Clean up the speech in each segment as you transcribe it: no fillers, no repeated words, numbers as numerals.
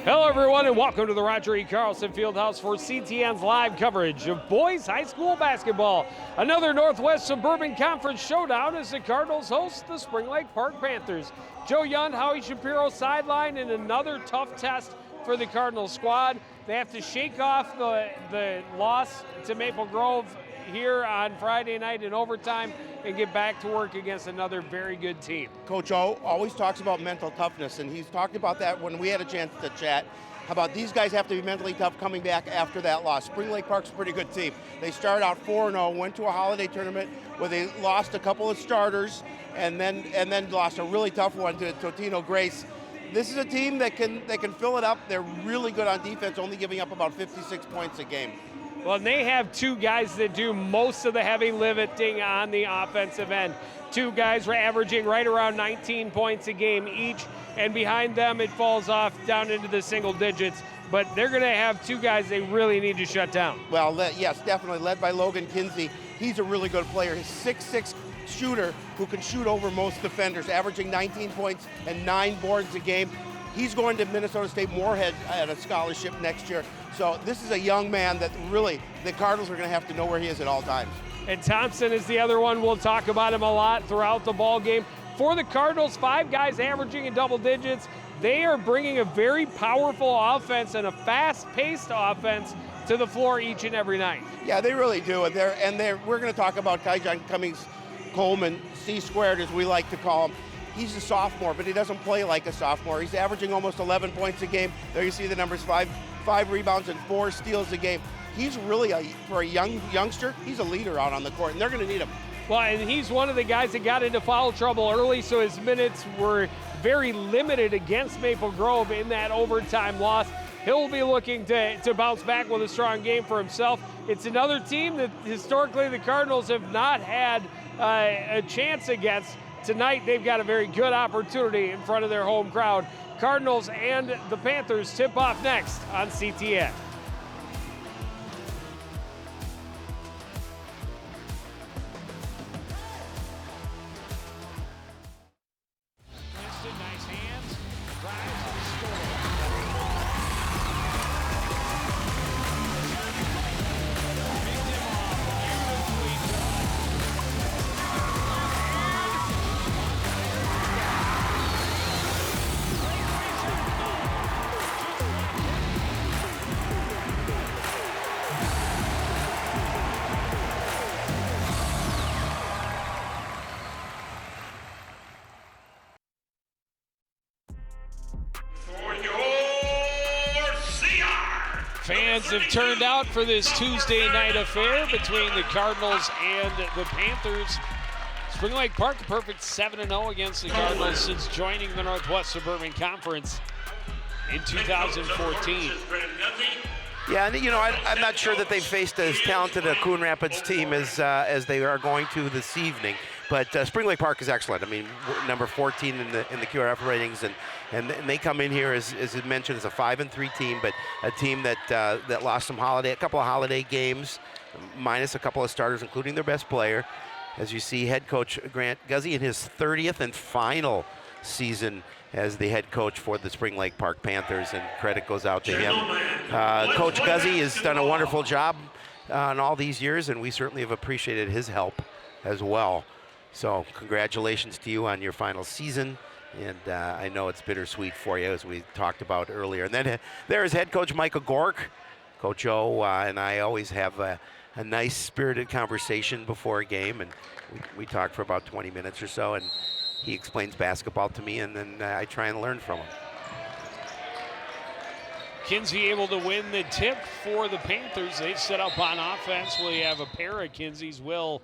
Hello, everyone, and welcome to the Roger E. Carlson Fieldhouse for CTN's live coverage of boys high school basketball. Another Northwest Suburban Conference showdown as the Cardinals host the Spring Lake Park Panthers. Joe Young, Howie Shapiro sideline in another tough test for the Cardinals squad. They have to shake off the loss to Maple Grove here on Friday night in overtime and get back to work against another very good team. Coach O always talks about mental toughness, and he's talked about that when we had a chance to chat about these guys have to be mentally tough coming back after that loss. Spring Lake Park's a pretty good team. They started out 4-0, went to a holiday tournament where they lost a couple of starters and then lost a really tough one to Totino Grace. This is a team that can fill it up. They're really good on defense, only giving up about 56 points a game. Well, and they have two guys that do most of the heavy lifting on the offensive end. Two guys were averaging right around 19 points a game each, and behind them it falls off down into the single digits. But they're going to have two guys they really need to shut down. Well, yes, definitely, led by Logan Kinsey. He's a really good player. He's 6'6" shooter who can shoot over most defenders, averaging 19 points and 9 boards a game. He's going to Minnesota State Moorhead at a scholarship next year. So this is a young man that really, the Cardinals are going to have to know where he is at all times. And Thompson is the other one. We'll talk about him a lot throughout the ball game. For the Cardinals, 5 guys averaging in double digits. They are bringing a very powerful offense and a fast-paced offense to the floor each and every night. Yeah, they really do. We're going to talk about Kaijon Cummings Coleman, C-squared as we like to call him. He's a sophomore, but he doesn't play like a sophomore. He's averaging almost 11 points a game. There you see the numbers, 5 rebounds and 4 steals a game. He's really, for a youngster, he's a leader out on the court, and they're going to need him. Well, and he's one of the guys that got into foul trouble early, so his minutes were very limited against Maple Grove in that overtime loss. He'll be looking to bounce back with a strong game for himself. It's another team that historically the Cardinals have not had a chance against. Tonight, they've got a very good opportunity in front of their home crowd. Cardinals and the Panthers tip off next on CTN. Nice hands, drives and Fans have turned out for this Tuesday night affair between the Cardinals and the Panthers. Spring Lake Park, a perfect 7-0 against the Cardinals since joining the Northwest Suburban Conference in 2014. Yeah, and I'm not sure that they've faced as talented a Coon Rapids team as they are going to this evening. But Spring Lake Park is excellent. I mean, number 14 in the QRF ratings, and they come in here as you mentioned as a 5-3 team, but a team that lost a couple of holiday games, minus a couple of starters, including their best player. As you see, head coach Grant Guzzi in his 30th and final season as the head coach for the Spring Lake Park Panthers, and credit goes out to him. Coach Guzzi has done a wonderful job in all these years, and we certainly have appreciated his help as well. So congratulations to you on your final season, and I know it's bittersweet for you, as we talked about earlier. And then there is head coach Michael Gork. Coach O and I always have a nice spirited conversation before a game, and we talk for about 20 minutes or so, and he explains basketball to me, and then I try and learn from him. Kinsey able to win the tip for the Panthers. They've set up on offense. We have a pair of Kinseys. Will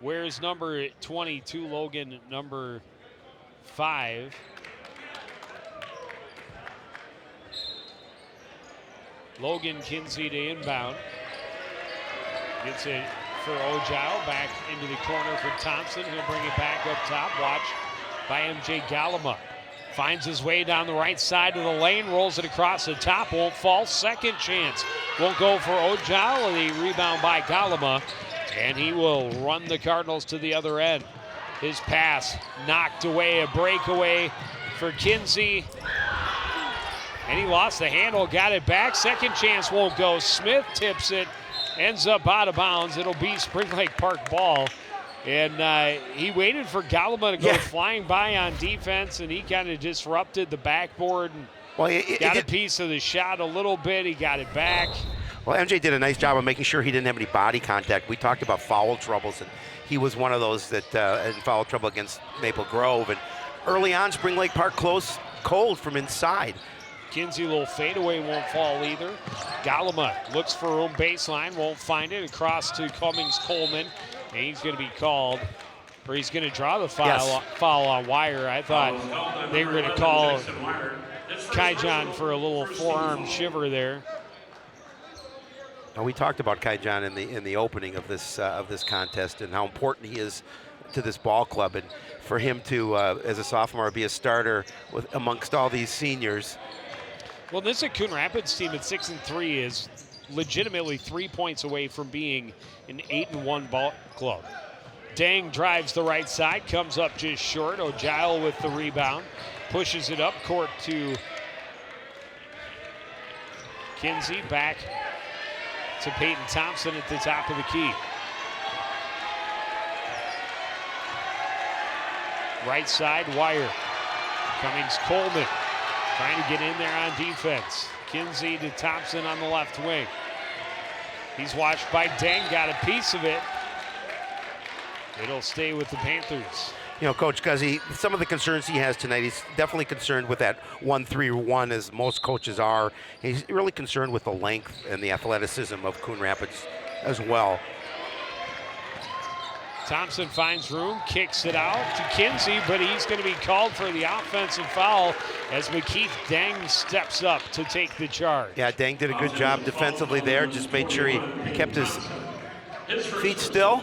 wears number 22, Logan number 5. Logan Kinsey to inbound. Gets it for Ojao, back into the corner for Thompson. He'll bring it back up top. Watch by MJ Galama. Finds his way down the right side of the lane, rolls it across the top, won't fall. Second chance won't go for Ojao. The rebound by Galama, and he will run the Cardinals to the other end. His pass knocked away, a breakaway for Kinsey. And he lost the handle, got it back. Second chance won't go. Smith tips it, ends up out of bounds. It'll be Spring Lake Park ball. And he waited for Galima to go flying by on defense, and he kind of disrupted the backboard and got a piece of the shot a little bit. He got it back. Well, MJ did a nice job of making sure he didn't have any body contact. We talked about foul troubles, and he was one of those that had foul trouble against Maple Grove. And early on, Spring Lake Park cold from inside. Kinsey, little fadeaway, won't fall either. Galima looks for her own baseline, won't find it. Across to Cummings-Coleman, and he's going to be called, or he's going to draw the foul on Wire. I thought they were going to call Kaijan for a little forearm shiver there. Now, we talked about Kaijan in the opening of this contest and how important he is to this ball club, and for him to, as a sophomore, be a starter amongst all these seniors. Well, this Coon Rapids team at 6-3 is legitimately 3 points away from being an 8-1 ball club. Dang drives the right side, comes up just short. O'Giles with the rebound, pushes it up court to Kinsey, back to Peyton Thompson at the top of the key. Right side, Wire. Cummings-Coleman trying to get in there on defense. Kinsey to Thompson on the left wing. He's watched by Deng, got a piece of it. It'll stay with the Panthers. You know, Coach Guzzi, some of the concerns he has tonight, he's definitely concerned with that 1-3-1, as most coaches are. He's really concerned with the length and the athleticism of Coon Rapids as well. Thompson finds room, kicks it out to Kinsey, but he's going to be called for the offensive foul as McKeith Deng steps up to take the charge. Yeah, Deng did a good job defensively there, just made sure he kept his feet still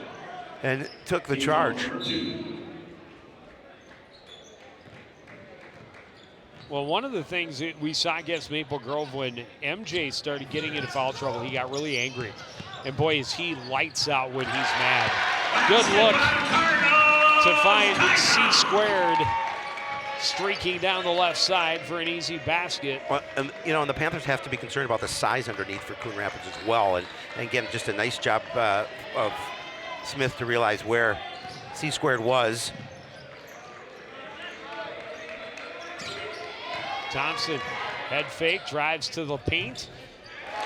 and took the charge. Well, one of the things that we saw against Maple Grove when MJ started getting into foul trouble, he got really angry. And boy, is he lights out when he's mad. Good look to find C-squared streaking down the left side for an easy basket. Well, and, you know, and the Panthers have to be concerned about the size underneath for Coon Rapids as well. And again, just a nice job of Smith to realize where C-squared was. Thompson, head fake, drives to the paint,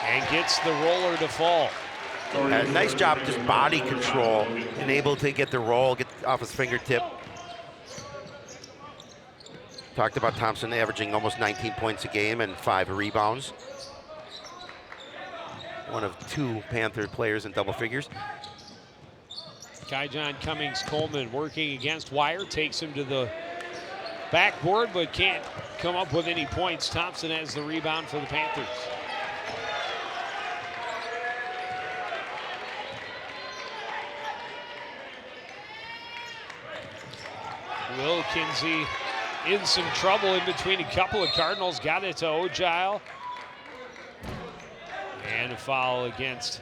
and gets the roller to fall. Nice job, just body control, and able to get the roll, get off his fingertip. Talked about Thompson averaging almost 19 points a game and 5 rebounds. One of 2 Panther players in double figures. Kaijan Cummings-Coleman working against Wire, takes him to the backboard, but can't come up with any points. Thompson has the rebound for the Panthers. Will Kinsey in some trouble in between a couple of Cardinals. Got it to O'Giles. And a foul against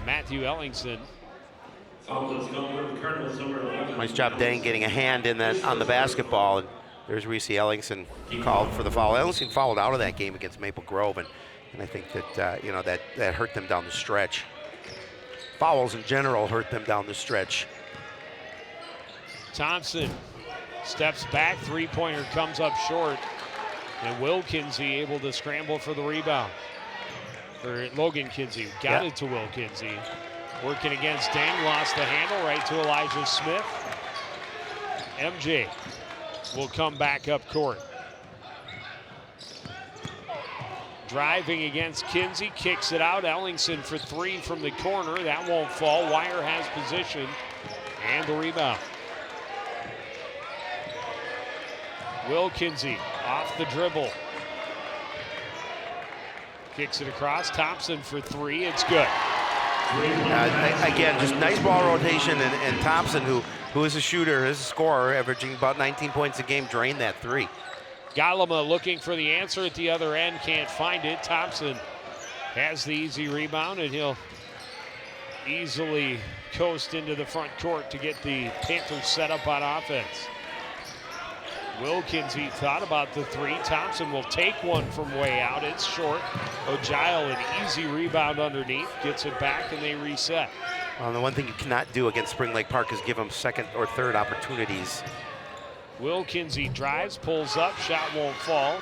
Matthew Ellingson. Nice job, Deng, getting a hand in that on the basketball. And there's Reese Ellingson called for the foul. Ellingson fouled out of that game against Maple Grove, and I think that you know, that hurt them down the stretch. Fouls in general hurt them down the stretch. Thompson steps back, three-pointer comes up short, and Will Kinsey able to scramble for the rebound. Or Logan Kinsey got it to Will Kinsey. Working against Deng, lost the handle right to Elijah Smith. MJ will come back up court. Driving against Kinsey, kicks it out. Ellingson for 3 from the corner. That won't fall. Wire has position and the rebound. Will Kinsey off the dribble. Kicks it across. Thompson for 3. It's good. Again, just nice ball rotation, and Thompson, who is a shooter, is a scorer, averaging about 19 points a game, drained that 3. Galima looking for the answer at the other end, can't find it. Thompson has the easy rebound, and he'll easily coast into the front court to get the Panthers set up on offense. Will Kinsey thought about the three. Thompson will take one from way out. It's short. O'Giles, an easy rebound underneath, gets it back, and they reset. Well, the one thing you cannot do against Spring Lake Park is give them second or third opportunities. Will Kinsey drives, pulls up, shot won't fall.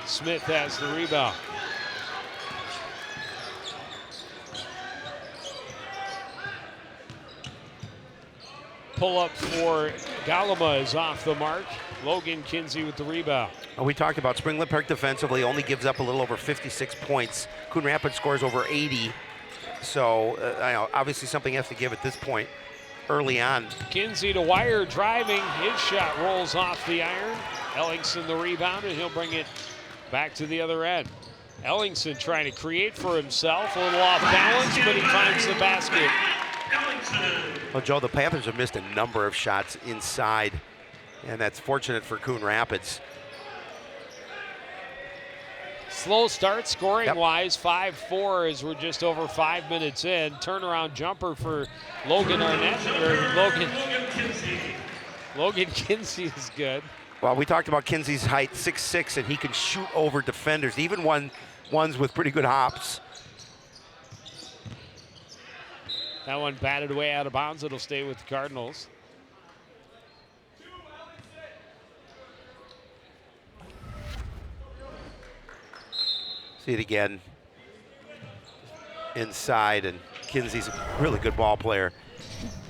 Smith has the rebound. Pull up for Galama is off the mark. Logan Kinsey with the rebound. We talked about Spring Lake Park defensively only gives up a little over 56 points. Coon Rapids scores over 80. So obviously something has to give at this point early on. Kinsey to wire driving. His shot rolls off the iron. Ellingson the rebound, and he'll bring it back to the other end. Ellingson trying to create for himself. A little off balance, but he finds the basket. Well, Joe, the Panthers have missed a number of shots inside, and that's fortunate for Coon Rapids. Slow start scoring-wise, 5-4 as we're just over 5 minutes in. Turnaround jumper for Logan Arnett, or Logan Kinsey is good. Well, we talked about Kinsey's height, 6'6", and he can shoot over defenders, even ones with pretty good hops. That one batted away out of bounds. It'll stay with the Cardinals. See it again. Inside, and Kinsey's a really good ball player.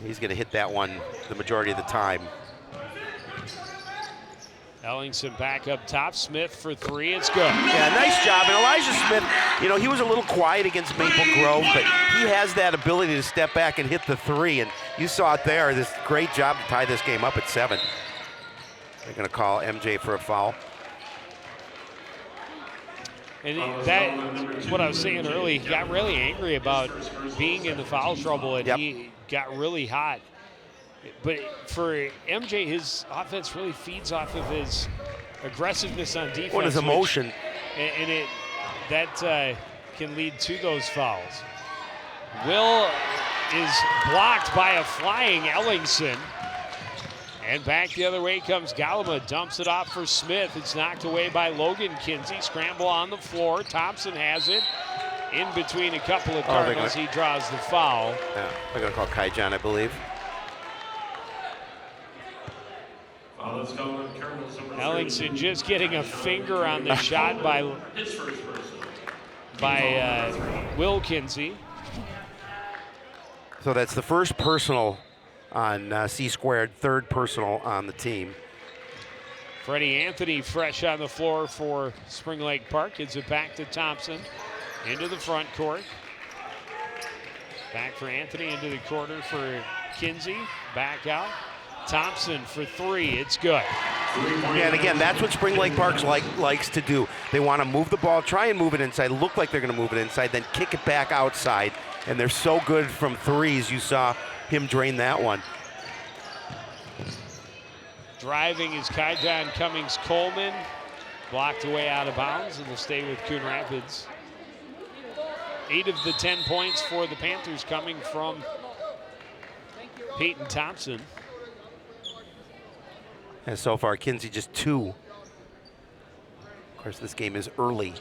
He's going to hit that one the majority of the time. Ellingson back up top. Smith for three. It's good. Yeah, nice job. And Elijah Smith, he was a little quiet against Maple Grove, but he has that ability to step back and hit the three. And you saw it there. This great job to tie this game up at 7. They're going to call MJ for a foul. And that's what I was saying earlier. He got really angry about being in the foul trouble, and he got really hot. But for MJ, his offense really feeds off of his aggressiveness on defense. What is emotion? That can lead to those fouls. Will is blocked by a flying Ellingson. And back the other way comes Galama, dumps it off for Smith. It's knocked away by Logan Kinsey. Scramble on the floor. Thompson has it. In between a couple of Cardinals, he draws the foul. Yeah, they're going to call Kai John, I believe. Ellingson just getting a finger on the shot by Will Kinsey. So that's the first personal on C-squared, third personal on the team. Freddie Anthony fresh on the floor for Spring Lake Park. Gives it back to Thompson into the front court. Back for Anthony into the corner for Kinsey. Back out. Thompson for three. It's good. Yeah, and again, that's what Spring Lake Park likes to do. They want to move the ball, try and move it inside, look like they're going to move it inside, then kick it back outside. And they're so good from threes. You saw him drain that one. Driving is Kaijon Cummings-Coleman. Blocked away out of bounds, and will stay with Coon Rapids. 8 of the 10 points for the Panthers coming from Peyton Thompson. And so far, Kinsey just 2. Of course, this game is early.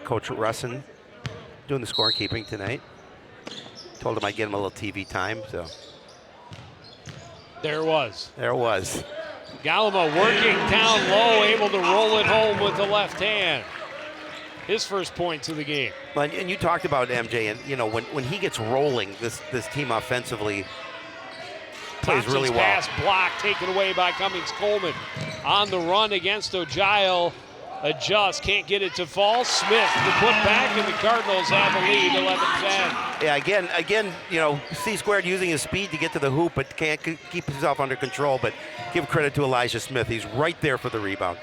Coach Russin doing the scorekeeping tonight. Told him I'd get him a little TV time, so. There it was. There it was. Galama working down low, able to roll it home with the left hand. His first points of the game. And you talked about MJ, and when he gets rolling, this team offensively plays really well. Pass blocked, taken away by Cummings-Coleman. On the run against O'Giles. Adjust, can't get it to fall. Smith, the put back, and the Cardinals have a lead, 11-10. Yeah, again, C-squared using his speed to get to the hoop, but can't keep himself under control. But give credit to Elijah Smith. He's right there for the rebound.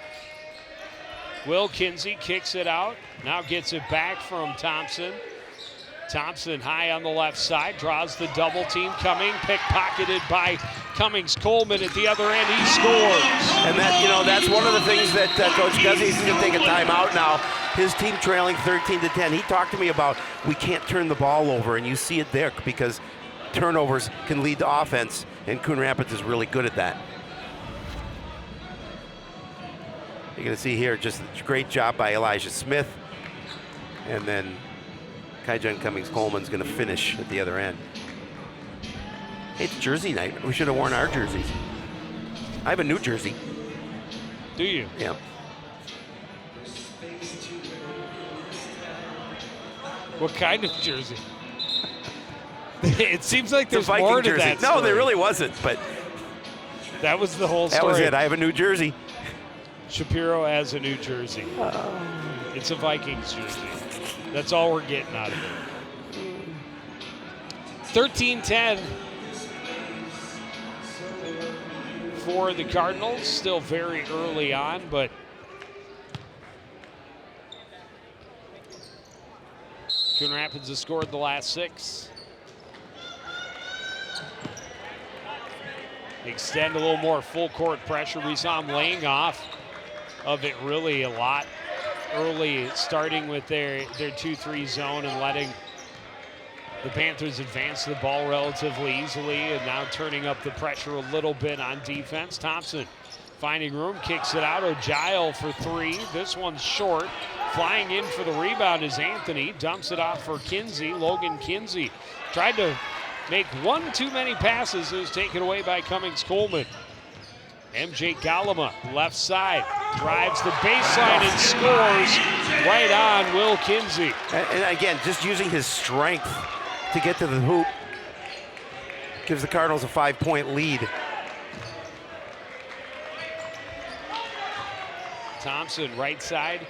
Will Kinsey kicks it out. Now gets it back from Thompson. Thompson high on the left side, draws the double team coming, pickpocketed by Cummings-Coleman at the other end. He scores. And that's one of the things that Coach Guzzi is going to take a timeout now. his team trailing 13-10. He talked to me about we can't turn the ball over, and you see it there because turnovers can lead to offense, and Coon Rapids is really good at that. You're going to see here just a great job by Elijah Smith, and then Kaijan Cummings-Coleman's going to finish at the other end. Hey, it's jersey night. We should have worn our jerseys. I have a new jersey. Do you? Yeah. What kind of jersey? It seems like there's Viking more to jersey. that No, story. there really wasn't, but That was the whole story. that was it. I have a new jersey. Shapiro has a new jersey. It's a Vikings jersey. That's all we're getting out of it. 13-10 for the Cardinals. Still very early on, but Coon Rapids has scored the last 6. Extend a little more full court pressure. We saw them laying off of it really a lot early, starting with their 2-3 zone and letting the Panthers advance the ball relatively easily, and now turning up the pressure a little bit on defense. Thompson finding room, kicks it out. O'Giles for 3. This one's short. Flying in for the rebound is Anthony. Dumps it off for Kinsey. Logan Kinsey tried to make one too many passes. It was taken away by Cummings-Coleman. MJ Galama, left side, drives the baseline and scores right on Will Kinsey. And again, just using his strength to get to the hoop gives the Cardinals a 5-point lead. Thompson, right side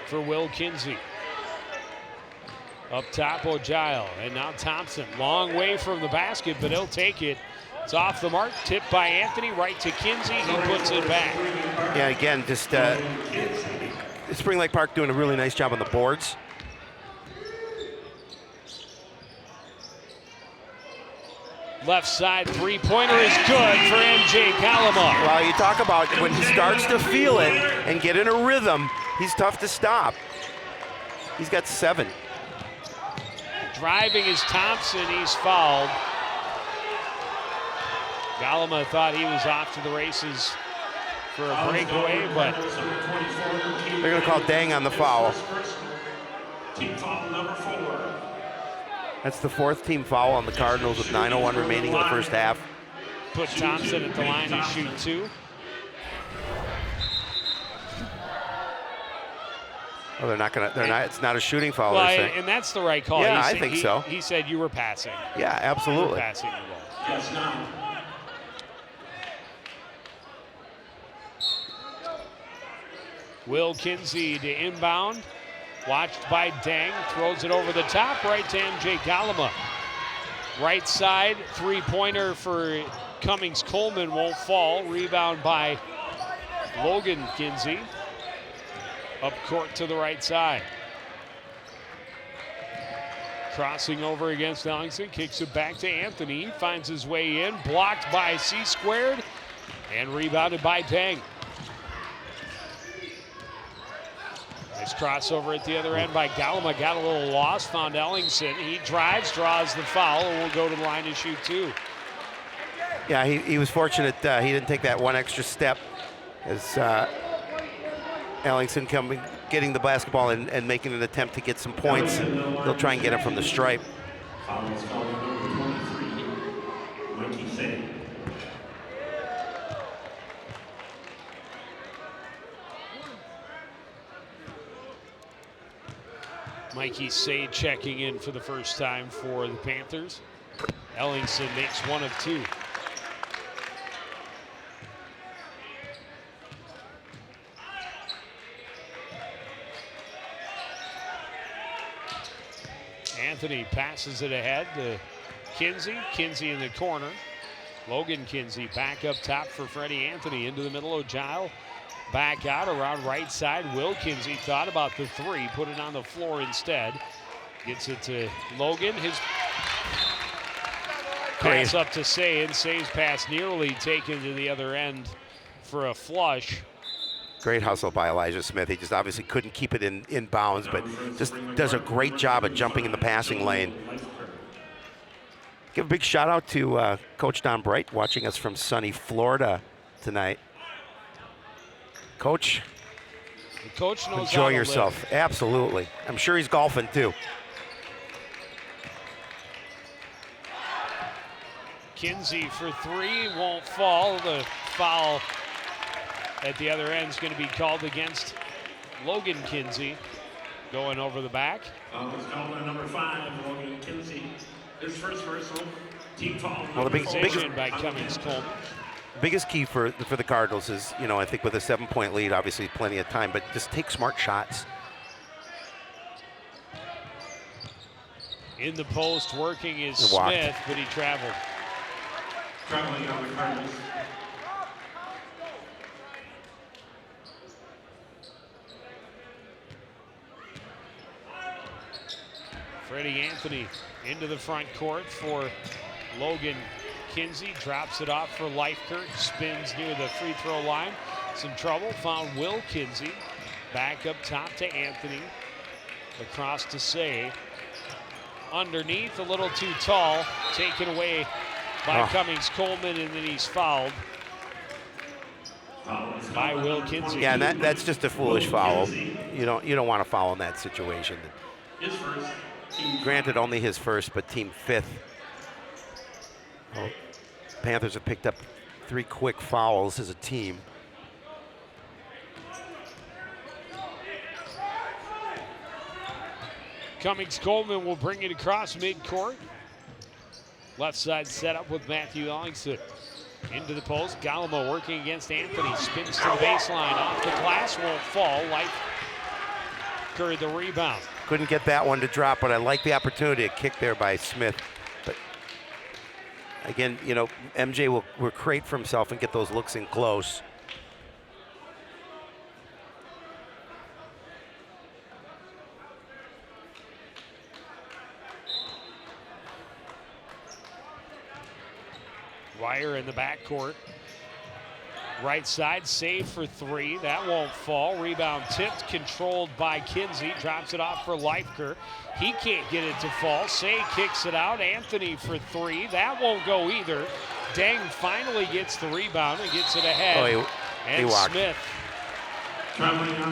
for Will Kinsey. Up top, O'Giles, and now Thompson. Long way from the basket, but he'll take it. It's off the mark, tipped by Anthony, right to Kinsey. He puts it back. Yeah, again, just Spring Lake Park doing a really nice job on the boards. Left side three-pointer is good for MJ Galama. Well, you talk about when he starts to feel it and get in a rhythm, he's tough to stop. He's got 7. Driving is Thompson, he's fouled. Galama thought he was off to the races for a breakaway, but they're going to call dang on the foul. Team foul number 4. That's the 4th team foul on the Cardinals with 9:01 remaining in the first half. Put Thompson at the line to shoot 2. Oh, they're not. It's not a shooting foul. Well, they're saying. and that's the right call. Yeah, I think so. He said you were passing. Yeah, You were absolutely. passing the ball. That's 9. Will Kinsey to inbound. Watched by Dang. Throws it over the top. Right to MJ Galama. Right side. Three-pointer for Cummings-Coleman. Won't fall. Rebound by Logan Kinsey. Up court to the right side. Crossing over against Ellingson. Kicks it back to Anthony. He finds his way in. Blocked by C-squared. And rebounded by Dang. Nice crossover at the other end by Galama. Got a little lost, found Ellingson. He drives, draws the foul, and will go to the line to shoot 2. Yeah, he was fortunate he didn't take that one extra step as Ellingson getting the basketball and making an attempt to get some points. They'll try and get it from the stripe. Foul is called number 23. Mikey Say. Mikey Say checking in for the first time for the Panthers. Ellingson makes 1 of 2. Anthony passes it ahead to Kinsey. Kinsey in the corner. Logan Kinsey back up top for Freddie Anthony. Into the middle, O'Giles. Back out around right side. Will Kinsey thought about the 3, put it on the floor instead. Gets it to Logan. His pass up to Say, and Say's pass nearly taken to the other end for a flush. Great hustle by Elijah Smith. He just obviously couldn't keep it in bounds, but just does a great job at jumping in the passing lane. Give a big shout out to Coach Don Bright watching us from sunny Florida tonight. Coach, The coach knows enjoy how to yourself. live. Absolutely. I'm sure he's golfing too. Kinsey for three, won't fall. The foul at the other end is going to be called against Logan Kinsey, going over the back. It's called on number 5, Logan Kinsey. His first personal, team foul. Well, the Position by Cummings Coleman. biggest key for the Cardinals is, I think with a 7-point lead, obviously plenty of time, but just take smart shots. In the post, working is Walked. Smith, but he traveled. Traveling on the Cardinals. Freddie Anthony into the front court for Logan Kinsey. Drops it off for Leifkert. Spins near the free throw line. Some trouble. Found Will Kinsey. Back up top to Anthony. Across to Say. Underneath, a little too tall. Taken away by Cummings Coleman, and then he's fouled by Will Kinsey. Yeah, and that's just a foolish foul. You don't want to foul in that situation. His first. Granted, only his first, but team 5th. Well, Panthers have picked up 3 quick fouls as a team. Cummings Coleman will bring it across midcourt. Left side set up with Matthew Ellingson. Into the post, Gallimore working against Anthony. Spins to the baseline, off the glass, won't fall. Leifkert the rebound. Couldn't get that one to drop, but I like the opportunity, a kick there by Smith. But again, MJ will create for himself and get those looks in close. Wire in the backcourt. Right side, save for 3. That won't fall. Rebound tipped, controlled by Kinsey. Drops it off for Leifkert. He can't get it to fall. Say kicks it out. Anthony for 3. That won't go either. Deng finally gets the rebound and gets it ahead. He walked. Smith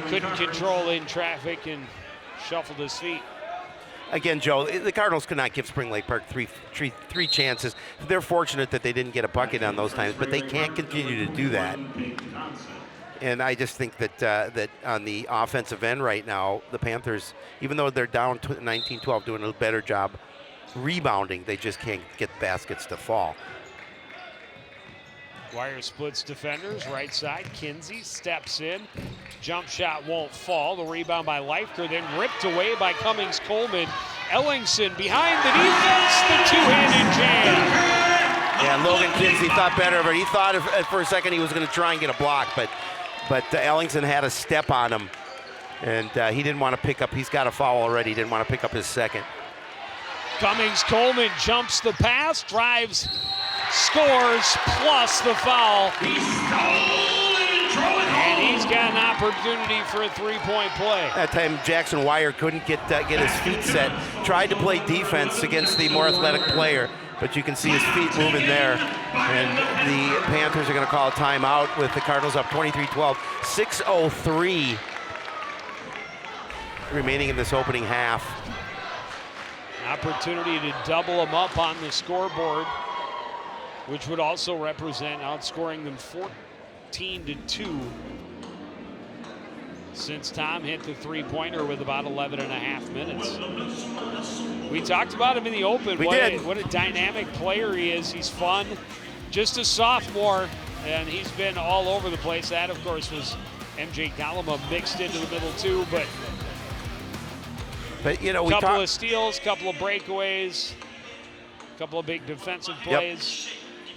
couldn't control in traffic and shuffled his feet. Again, Joe, the Cardinals could not give Spring Lake Park three chances. They're fortunate that they didn't get a bucket on those times, but they can't continue to do that. And I just think that that on the offensive end right now, the Panthers, even though they're down 19-12, doing a better job rebounding, they just can't get baskets to fall. Wire splits defenders, right side. Kinsey steps in. Jump shot won't fall. The rebound by Leifkert, then ripped away by Cummings Coleman. Ellingson behind the defense, the two-handed jam. Yeah, Logan Kinsey thought better of it. He thought for a second he was going to try and get a block, but Ellingson had a step on him, and he didn't want to pick up. He's got a foul already. He didn't want to pick up his second. Cummings Coleman jumps the pass, drives, scores, plus the foul. And he's got an opportunity for a three-point play. That time Jackson Wire couldn't get his feet set. Tried to play defense against the more athletic player, but you can see his feet moving there. And the Panthers are going to call a timeout with the Cardinals up 23-12. 6:03 remaining in this opening half. Opportunity to double them up on the scoreboard, which would also represent outscoring them 14-2 since Tom hit the three-pointer with about 11.5 minutes. We talked about him in the open. What a dynamic player he is. He's fun. Just a sophomore, and he's been all over the place. That, of course, was MJ Gallimore mixed into the middle, too. But you know, couple of steals, couple of breakaways, couple of big defensive plays.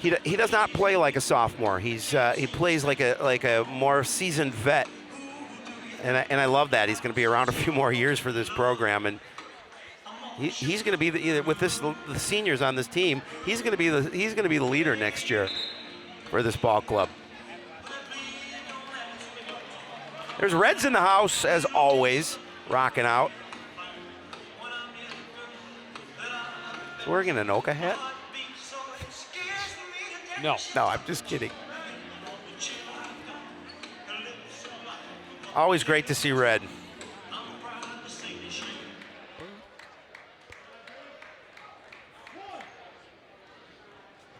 Yep. He does not play like a sophomore. He plays like a more seasoned vet, and I love that. He's going to be around a few more years for this program, and he's going to be the seniors on this team. He's going to be the leader next year for this ball club. There's Reds in the house, as always, rocking out. Is wearing an Anoka hat? No. No, I'm just kidding. Always great to see Red.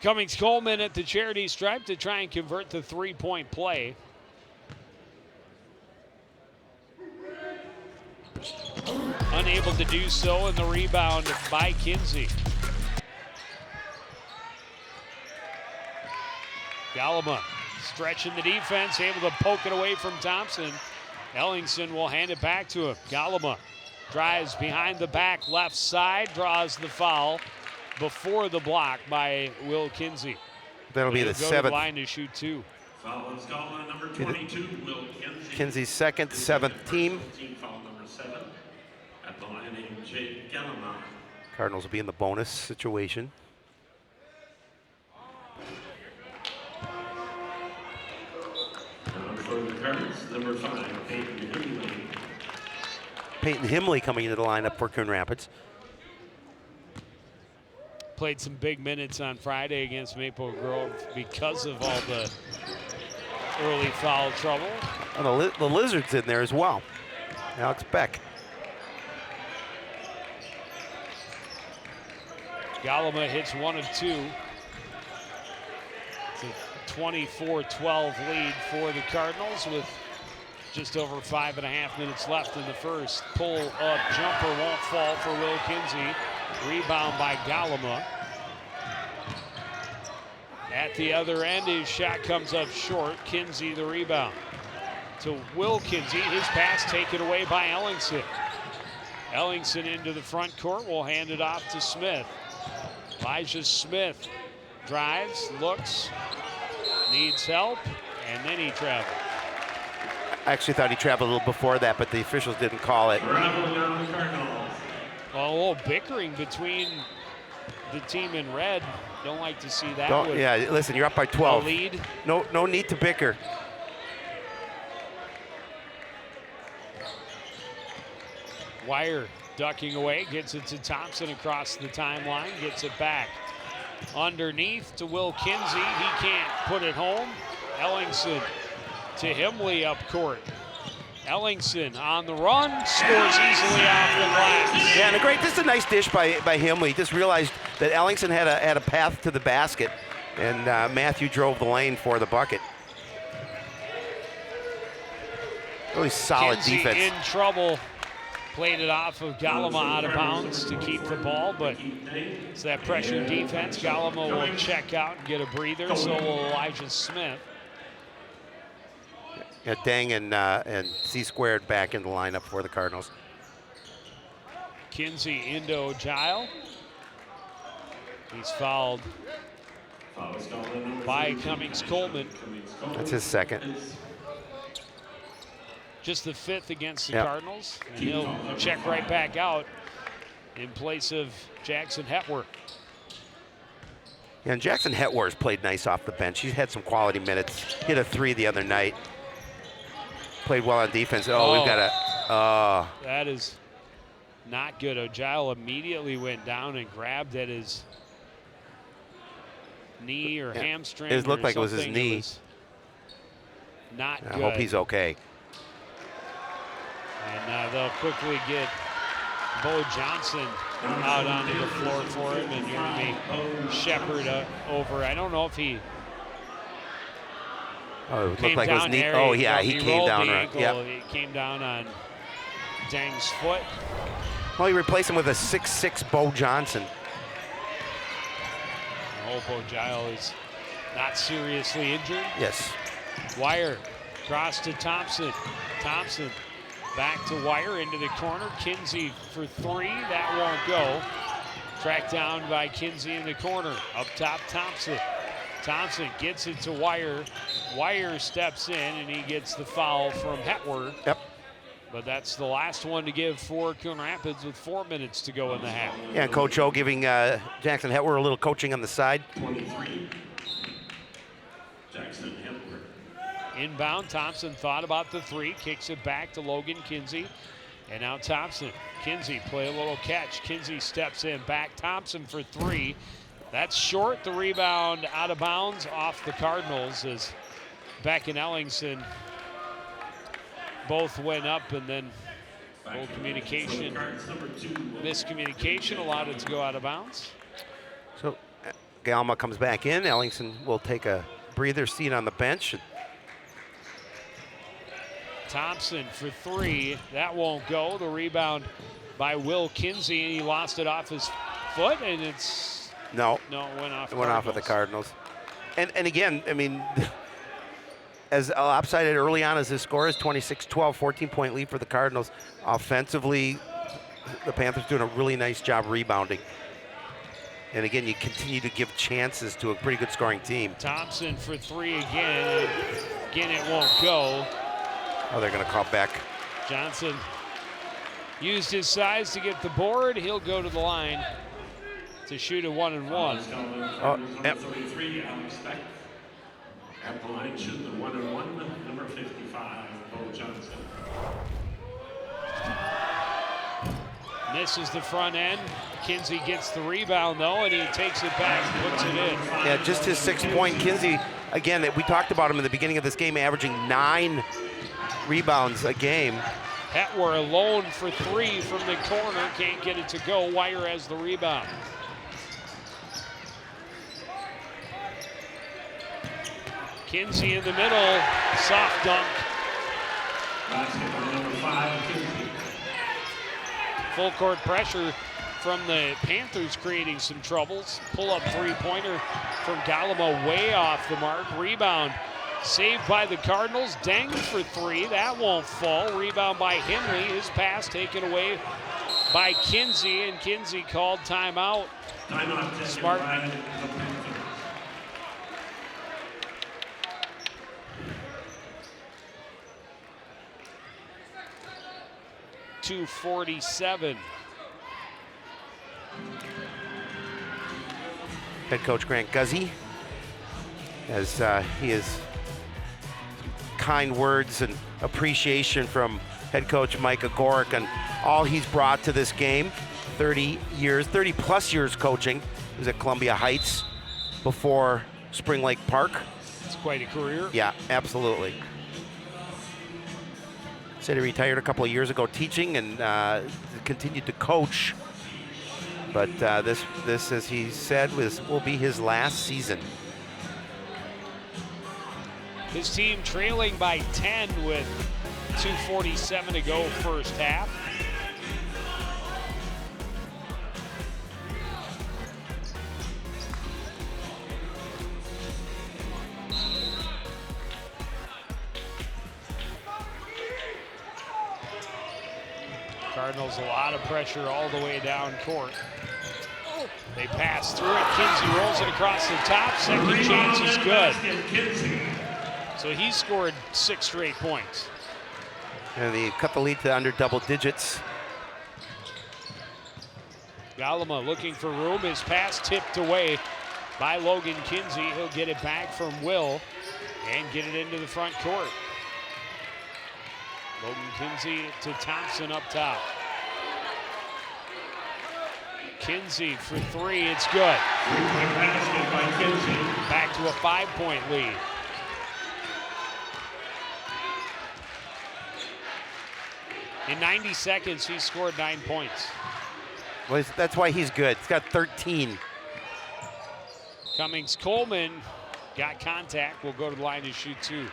Cummings Coleman at the charity stripe to try and convert the three-point play. Unable to do so, and the rebound by Kinsey. Galima stretching the defense, able to poke it away from Thompson. Ellingson will hand it back to him. Galima drives behind the back left side, draws the foul before the block by Will Kinsey. That'll be the He'll go to seventh. the line to shoot two. Foul is called on number 22, Will Kinsey. Kinsey's second, seventh team. Team foul number 7 at the line named Jake Gallimore. Cardinals will be in the bonus situation. For the Cardinals, number 5, Peyton Himley. Peyton Himley coming into the lineup for Coon Rapids. Played some big minutes on Friday against Maple Grove because of all the early foul trouble. And the Lizards in there as well. Alex Beck. Galima hits 1 of 2. It's a 24-12 lead for the Cardinals with just over 5.5 minutes left in the first. Pull up jumper won't fall for Will Kinsey. Rebound by Galima. At the other end, his shot comes up short. Kinsey the rebound to Will Kinsey. His pass taken away by Ellingson. Ellingson into the front court, will hand it off to Smith. Elijah Smith drives, looks, needs help, and then he travels. I actually thought he traveled a little before that, but the officials didn't call it. Traveling on the Cardinals. Well, a little bickering between the team in red. Don't like to see that. Yeah, listen, you're up by 12. A lead. No need to bicker. Wire ducking away, gets it to Thompson across the timeline, gets it back underneath to Will Kinsey. He can't put it home. Ellingson to Himley up court. Ellingson on the run, scores easily off the glass. Yeah, and this is a nice dish by Himley. He just realized that Ellingson had a path to the basket, and Matthew drove the lane for the bucket. Really solid Kinsey defense. in trouble. Played it off of Galima out of bounds to keep the ball, but it's that pressure defense. Galima will check out and get a breather, so will Elijah Smith. Yeah, Dang and C-squared back in the lineup for the Cardinals. Kinsey into Ogile. He's fouled by Cummings Coleman. That's his second. Just the 5th against the Yep. Cardinals. And he'll check right back out in place of Jackson Hetwer. Yeah, and Jackson Hetwer's played nice off the bench. He's had some quality minutes. Hit a 3 the other night. Played well on defense. We've got a... That is not good. Ogile immediately went down and grabbed at his knee or hamstring. It looked or like it was his something. knee. Was not I good. hope he's okay. And they'll quickly get Bo Johnson out onto the floor for him, and Jeremy Shepard over. I don't know if he Oh, it looked came like it was down neat. there. Oh, yeah, he came rolled down the right. ankle. Yep. He came down on Dang's foot. Well, he replaced him with a 6'6" Bo Johnson. I hope Ogile is not seriously injured. Yes. Wire cross to Thompson. Thompson back to Wire into the corner. Kinsey for 3. That won't go. Tracked down by Kinsey in the corner. Up top, Thompson. Thompson gets it to Wire. Wire steps in, and he gets the foul from Hetwer. Yep. But that's the last one to give for Coon Rapids with 4 minutes to go in the half. Yeah, and Coach O giving Jackson Hetwer a little coaching on the side. 23, Jackson Hetwer. Inbound, Thompson thought about the three, kicks it back to Logan Kinsey. And now Thompson. Kinsey play a little catch. Kinsey steps in, back Thompson for three. That's short. The rebound out of bounds off the Cardinals as Beck and Ellingson both went up, and then little communication, miscommunication allowed it to go out of bounds. So Galma comes back in. Ellingson will take a breather seat on the bench. Thompson for three. That won't go. The rebound by Will Kinsey, and he lost it off his foot, and it's... No, it went off. It went off of the Cardinals. And again, I mean, as lopsided early on as this score is, 26-12, 14-point lead for the Cardinals. Offensively, the Panthers doing a really nice job rebounding. And again, you continue to give chances to a pretty good scoring team. Thompson for three again. Again, it won't go. Oh, they're going to call back. Johnson used his size to get the board. He'll go to the line to shoot a 1-and-1. Oh, yep. 33, Alex Beck. At the line, shooting the 1-and-1, number 55, Bo Johnson. Misses the front end. Kinsey gets the rebound, though, and he takes it back and puts it in. Yeah, just his 6-point. Kinsey, again, we talked about him in the beginning of this game, averaging 9 rebounds a game. Hetwer alone for three from the corner. Can't get it to go. Wire has the rebound. Kinsey in the middle. Soft dunk. Basketball number 5, Kinsey. Full court pressure from the Panthers creating some troubles. Pull-up three-pointer from Galama way off the mark. Rebound saved by the Cardinals. Deng for three. That won't fall. Rebound by Henley. His pass taken away by Kinsey, and Kinsey called timeout. Timeout. Smart. 2:47. Head coach Grant Guzzi, as he is kind words and appreciation from head coach Mike Agoric and all he's brought to this game. 30 plus years coaching. He was at Columbia Heights before Spring Lake Park. It's quite a career. Yeah, absolutely. Said he retired a couple of years ago teaching and continued to coach. But this, as he said, will be his last season. His team trailing by 10 with 2:47 to go first half. Cardinals, a lot of pressure all the way down court. They pass through it. Kinsey rolls it across the top. Second chance is good. So he scored 6 straight points. And they cut the lead to under double digits. Galama looking for room. His pass tipped away by Logan Kinsey. He'll get it back from Will and get it into the front court. Logan Kinsey to Thompson up top. Kinsey for three, it's good. Back to a 5-point lead. In 90 seconds, he scored 9 points. Well, that's why he's good. He's got 13. Cummings-Coleman got contact. Will go to the line to shoot 2.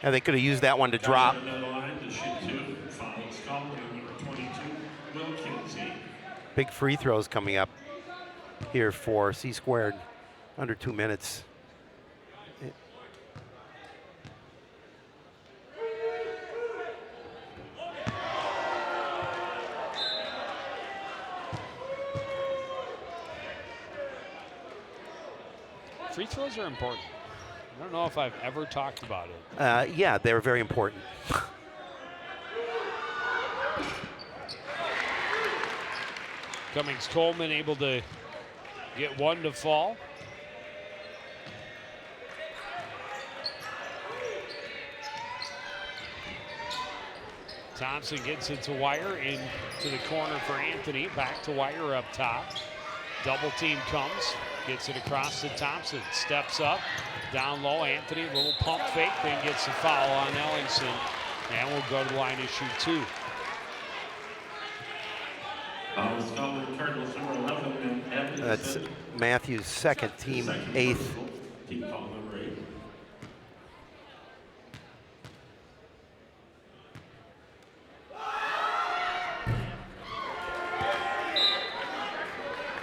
Yeah, they could have used that one to drop. Big free throws coming up here for C Squared. Under 2 minutes. Free throws are important. I don't know if I've ever talked about it. Yeah, they're very important. Cummings-Coleman able to get 1 to fall. Thompson gets it to Wire, into the corner for Anthony. Back to Wire up top. Double team comes, gets it across to Thompson. Steps up, down low. Anthony, little pump fake, then gets a foul on Ellingson. And we'll go to the line to shoot 2. That's Matthews' second, team 8th. Team foul number 8.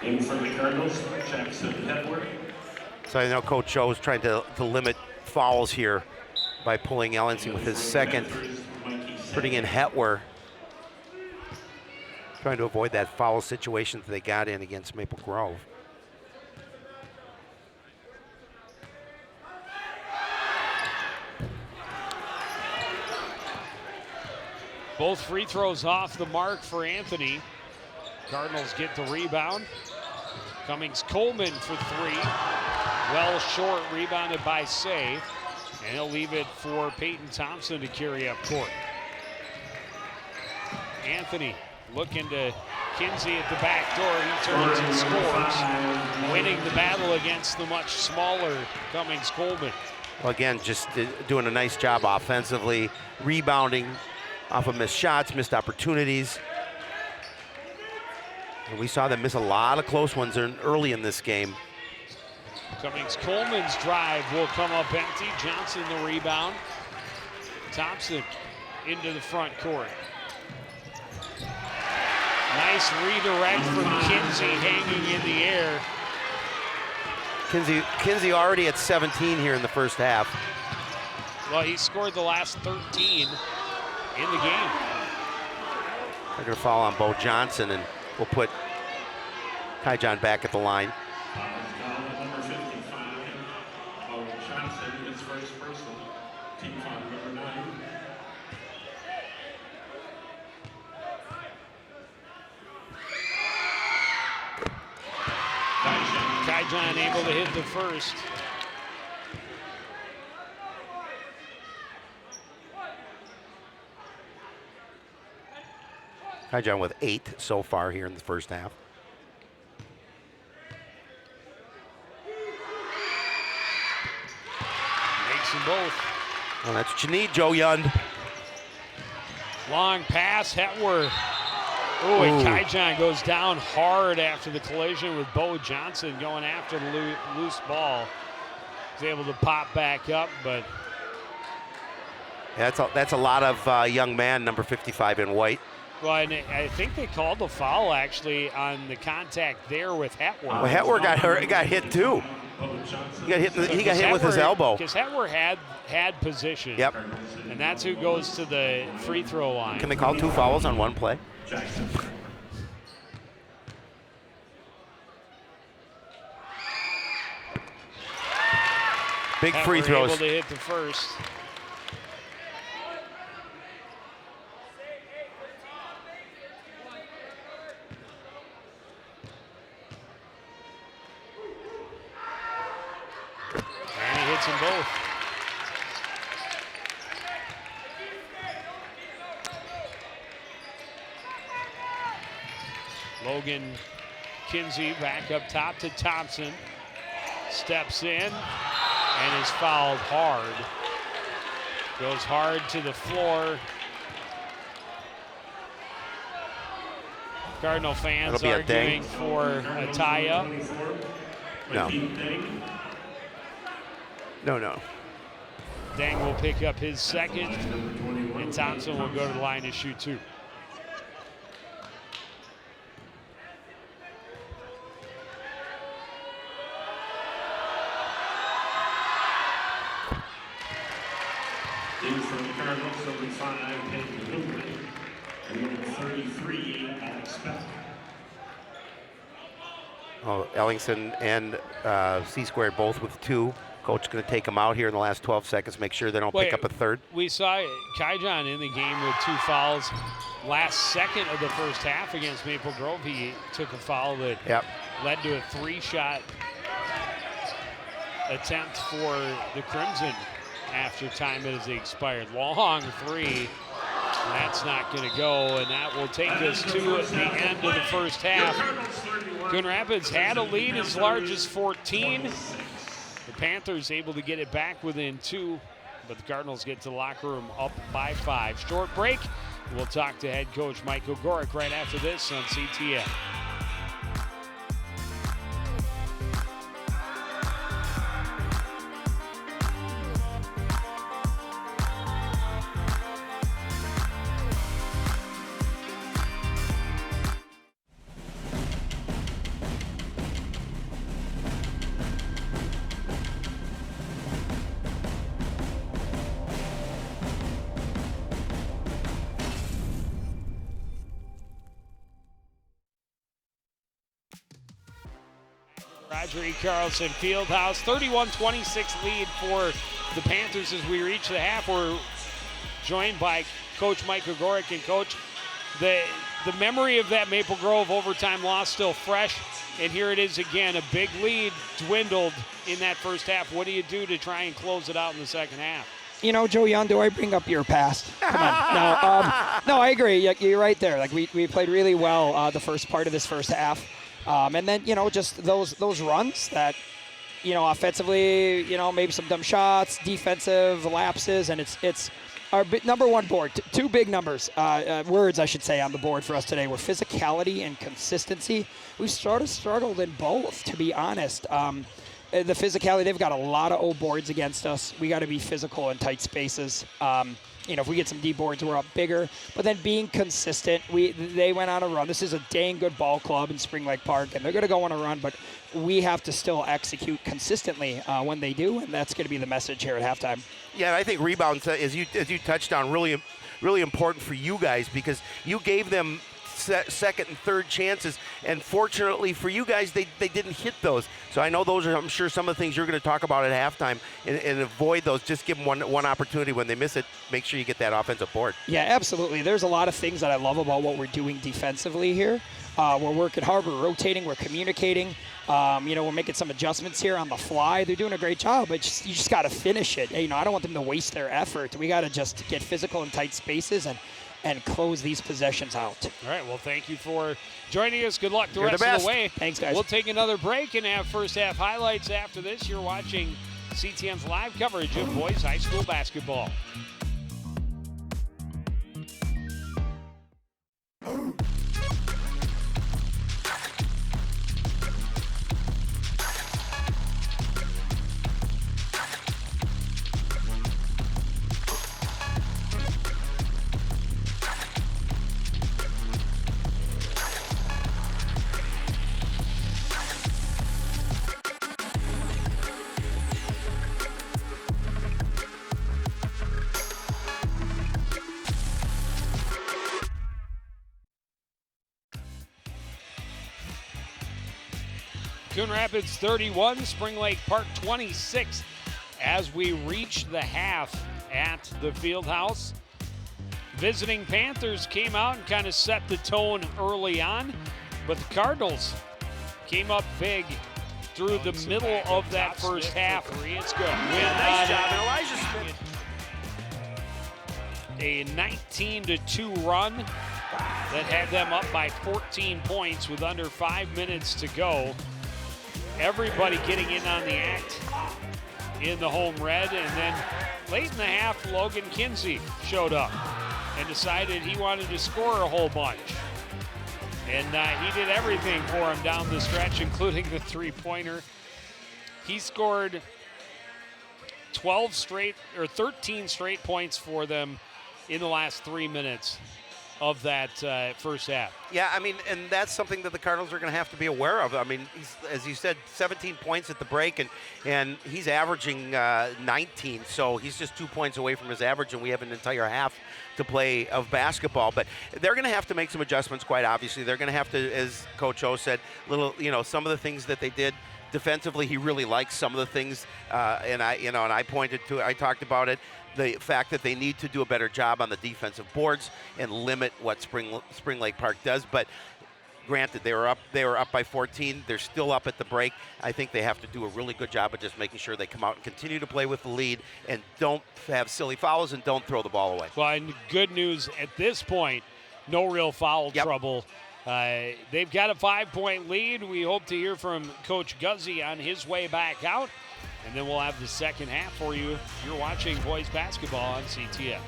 In for the Cardinals, Jackson Edward. So I know Coach Joe's trying to limit fouls here by pulling Ellingson with his second, putting in Hetwer, trying to avoid that foul situation that they got in against Maple Grove. Both free throws off the mark for Anthony. Cardinals get the rebound. Cummings-Coleman for 3. Well short, rebounded by Say. And he'll leave it for Peyton Thompson to carry up court. Anthony looking to Kinsey at the back door. He turns and scores, winning the battle against the much smaller Cummings-Coleman. Well, again, just doing a nice job offensively, rebounding off of missed shots, missed opportunities. And we saw them miss a lot of close ones early in this game. Cummings-Coleman's drive will come up empty. Johnson the rebound. Thompson into the front court. Nice redirect from Kinsey, hanging in the air. Kinsey already at 17 here in the first half. Well, he scored the last 13 in the game. They're going to foul on Bo Johnson, and we'll put Kai John back at the line. Number 55, Bo Johnson, his first personal. Team foul number 9. Kai John able to hit the first. Kai John with 8 so far here in the first half. Makes them both. Well, that's what you need, Joe Yund. Long pass, Hetwer. Oh, and Kai John goes down hard after the collision with Bo Johnson going after the loose ball. He's able to pop back up, but That's a lot of young man, number 55 in white. well, and I think they called the foul actually on the contact there with Hetwer. Well, Hetwer got hit too. He got hit with his elbow. Because Hetwer had position. Yep. And that's who goes to the free throw line. Can they call 2 fouls on 1 play? Jackson. Big free Hetwer throws. able to hit the first. And he hits them both. Logan Kinsey back up top to Thompson. Steps in and is fouled hard. Goes hard to the floor. Cardinal fans That'll be a arguing ding. for a tie-up. No. No. Dang will pick up his second, and Thompson will go to the line to shoot 2. In for the Cardinals, number 5, Peyton Goodwin, and number 33, Alex Beck. Oh, Ellingson and C-Squared both with 2. Coach going to take them out here in the last 12 seconds, make sure they don't pick up a third. We saw Kai John in the game with 2 fouls. Last second of the first half against Maple Grove, he took a foul that led to a 3-shot attempt for the Crimson after time as expired. Long 3. That's not going to go, and that will take us to the end of the first half. Coon Rapids had a lead as large as 14. The Panthers able to get it back within 2, but the Cardinals get to the locker room up by 5. Short break. We'll talk to head coach Mike Ogorek right after this on CTN. Carlson Fieldhouse, 31-26 lead for the Panthers as we reach the half. We're joined by Coach Mike Ogorek. And Coach, the memory of that Maple Grove overtime loss still fresh, and here it is again, a big lead dwindled in that first half. What do you do to try and close it out in the second half? You know, Joe Young, do I bring up your past? Come on. No, I agree. You're right there. Like we played really well the first part of this first half. And then, you know, just those runs that, you know, offensively, you know, maybe some dumb shots, defensive lapses, and it's our number one board. Two big numbers, words I should say, on the board for us today were physicality and consistency. We've sort of struggled in both, to be honest. The physicality, they've got a lot of old boards against us. We got to be physical in tight spaces. You know, if we get some D boards, we're up bigger. But then being consistent, they went on a run. This is a dang good ball club in Spring Lake Park, and they're going to go on a run, but we have to still execute consistently when they do, and that's going to be the message here at halftime. Yeah, I think rebounds, as you touched on, really important for you guys, because you gave them second and third chances, and fortunately for you guys, they didn't hit those. So I know those are, I'm sure, some of the things you're going to talk about at halftime, and avoid those. Just give them one opportunity. When they miss it, make sure you get that offensive board. Yeah, absolutely. There's a lot of things that I love about what we're doing defensively here. We're working hard, we're rotating, we're communicating. You know, we're making some adjustments here on the fly. They're doing a great job, but you just got to finish it. You know, I don't want them to waste their effort. We got to just get physical in tight spaces and close these possessions out. All right, well, thank you for joining us. Good luck the rest of the way. Thanks, guys. We'll take another break and have first half highlights after this. You're watching CTN's live coverage of boys high school basketball. Coon Rapids 31, Spring Lake Park 26 as we reach the half at the Fieldhouse. Visiting Panthers came out and kind of set the tone early on, but the Cardinals came up big through the middle of that first half. It's good. Nice job, and Elijah Smith. A 19-2 run that had them up by 14 points with under 5 minutes to go. Everybody getting in on the act in the home red, and then late in the half, Logan Kinsey showed up and decided he wanted to score a whole bunch. And he did everything for him down the stretch, including the three-pointer. He scored 13 straight points for them in the last 3 minutes of that first half. Yeah, I mean, and that's something that the Cardinals are going to have to be aware of. I mean, he's, as you said, 17 points at the break, and he's averaging 19, so he's just 2 points away from his average, and we have an entire half to play of basketball. But they're going to have to make some adjustments, quite obviously. They're going to have to, as Coach O said, some of the things that they did defensively, he really likes some of the things, and I pointed to it, I talked about it. The fact that they need to do a better job on the defensive boards and limit what Spring Lake Park does. But Granted, they were up by 14. They're still up at the break. I think they have to do a really good job of just making sure they come out and continue to play with the lead and don't have silly fouls and don't throw the ball away. Well, and good news at this point, no real foul trouble. They've got a 5-point lead. We hope to hear from Coach Guzzi on his way back out. And then we'll have the second half for you. You're watching boys basketball on CTN.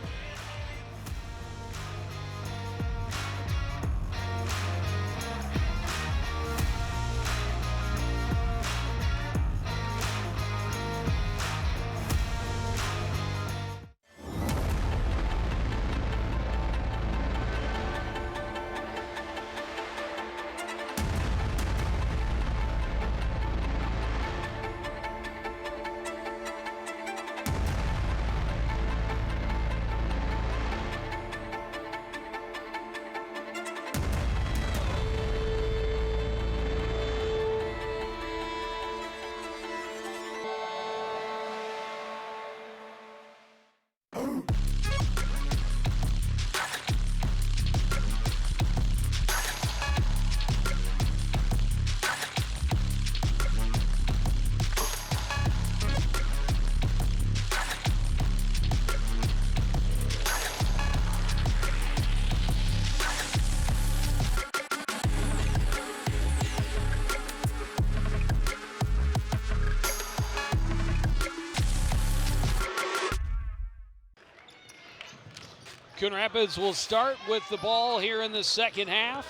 Coon Rapids will start with the ball here in the second half.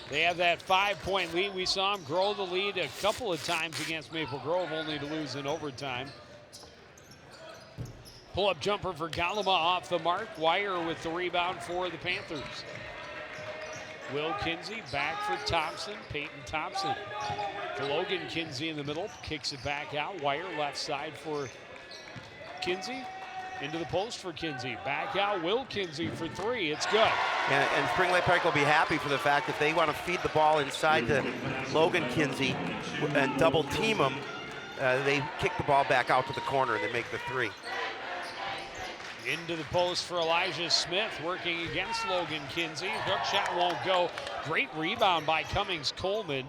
They have that 5-point lead. We saw them grow the lead a couple of times against Maple Grove, only to lose in overtime. Pull-up jumper for Galama off the mark. Wire with the rebound for the Panthers. Will Kinsey back for Thompson. Peyton Thompson to Logan Kinsey in the middle. Kicks it back out. Wire left side for Kinsey. Into the post for Kinsey. Back out, Will Kinsey for three. It's good. And Spring Lake Park will be happy for the fact that they want to feed the ball inside to Logan Kinsey and double team him. They kick the ball back out to the corner and they make the three. Into the post for Elijah Smith, working against Logan Kinsey. Hook shot won't go. Great rebound by Cummings Coleman.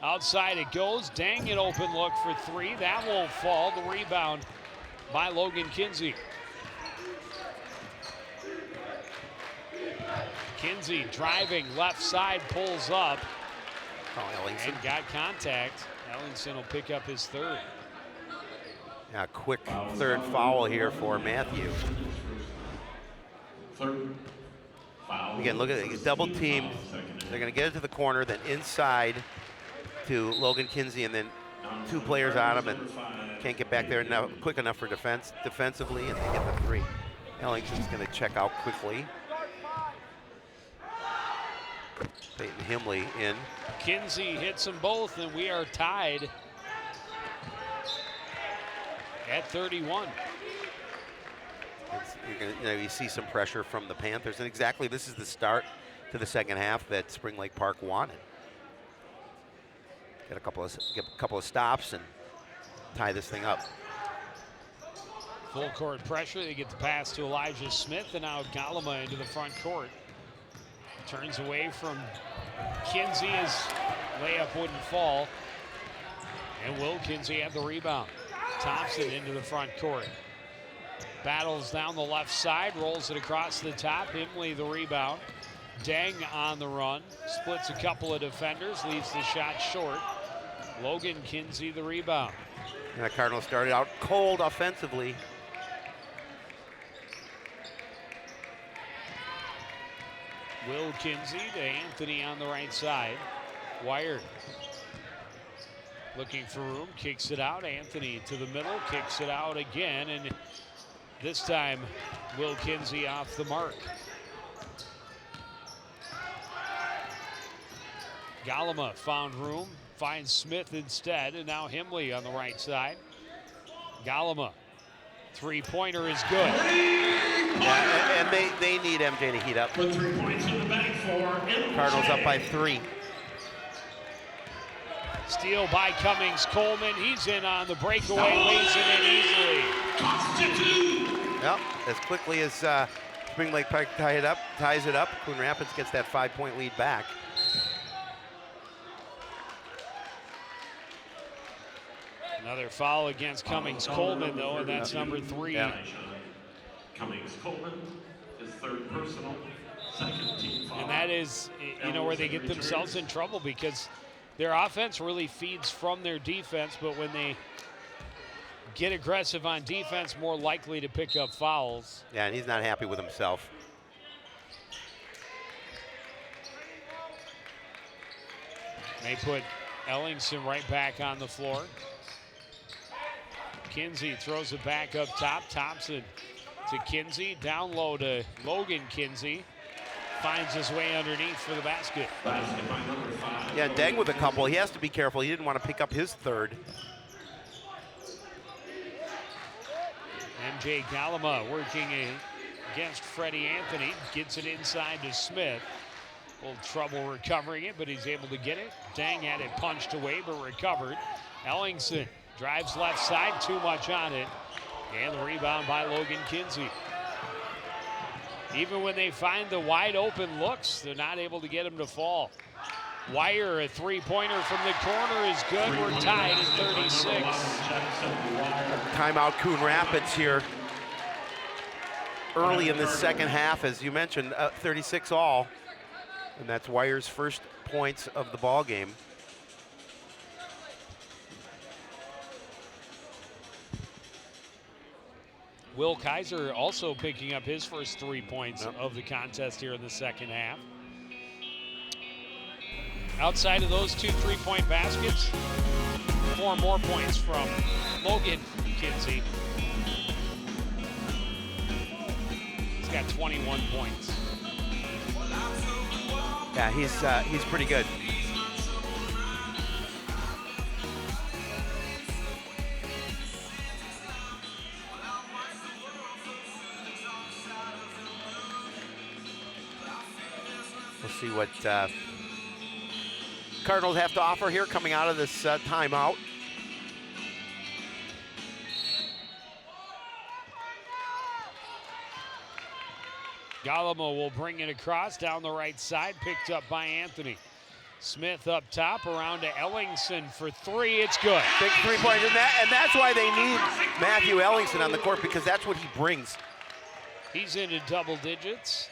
Outside it goes. Dang, an open look for three. That won't fall. The rebound by Logan Kinsey. Kinsey driving left side, pulls up, and got contact. Ellingson will pick up his third. A quick third foul here for Matthew. Again, look at it, double teamed. They're going to get it to the corner, then inside to Logan Kinsey, and then two players on him, and can't get back there quick enough for defensively, and they get the three. Ellingson's going to check out quickly. Peyton Himley in. Kinsey hits them both, and we are tied at 31. You see some pressure from the Panthers, and exactly this is the start to the second half that Spring Lake Park wanted. Get a couple of stops and tie this thing up. Full court pressure. They get the pass to Elijah Smith, and now Galama into the front court. Turns away from Kinsey as layup wouldn't fall. And Will Kinsey had the rebound. Thompson into the front court. Battles down the left side, rolls it across the top. Himley the rebound. Deng on the run. Splits a couple of defenders, leaves the shot short. Logan Kinsey the rebound. And the Cardinals started out cold offensively. Will Kinsey to Anthony on the right side. Wired. Looking for room, kicks it out. Anthony to the middle, kicks it out again, and this time Will Kinsey off the mark. Galama found room, finds Smith instead, and now Himley on the right side. Galama, three-pointer is good. Yeah, and they need MJ to heat up. With 3 points in the bag for MJ. Cardinals up by 3. Steal by Cummings Coleman. He's in on the breakaway, lays it in easily. Yep, as quickly as Spring Lake Park ties it up, Coon Rapids gets that 5-point lead back. Another foul against Cummings-Coleman, though, and that's number 3. Yeah. Cummings-Coleman, his 3rd personal, 2nd team foul. And that is, you know, where they get themselves in trouble because their offense really feeds from their defense, but when they get aggressive on defense, more likely to pick up fouls. Yeah, and he's not happy with himself. They put Ellingson right back on the floor. Kinsey throws it back up top. Thompson to Kinsey. Down low to Logan Kinsey. Finds his way underneath for the basket. Yeah, Deng with a couple. He has to be careful. He didn't want to pick up his 3rd. MJ Galama working against Freddie Anthony. Gets it inside to Smith. A little trouble recovering it, but he's able to get it. Deng had it punched away, but recovered. Ellingson drives left side, too much on it. And the rebound by Logan Kinsey. Even when they find the wide open looks, they're not able to get him to fall. Wire, a 3-pointer from the corner is good. We're tied at 36. Timeout Coon Rapids here early in the second half, as you mentioned, 36 all. And that's Wire's first points of the ball game. Will Kaiser also picking up his first 3 points of the contest here in the second half. Outside of those 2 3-point baskets, 4 more points from Logan Kinsey. He's got 21 points. Yeah, he's pretty good. We'll see what Cardinals have to offer here coming out of this timeout. Galamo will bring it across down the right side, picked up by Anthony. Smith up top, around to Ellingson for 3. It's good. Big 3-point, and that's why they need Matthew Ellingson on the court, because that's what he brings. He's into double digits.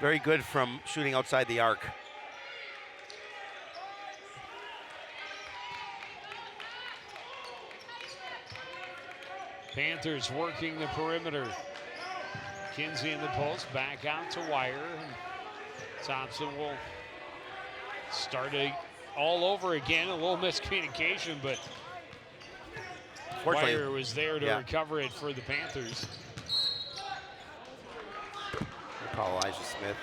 Very good from shooting outside the arc. Panthers working the perimeter. Kinsey in the post, back out to Wire. Thompson will start all over again. A little miscommunication, but Wire was there to recover it for the Panthers. We'll call Elijah Smith.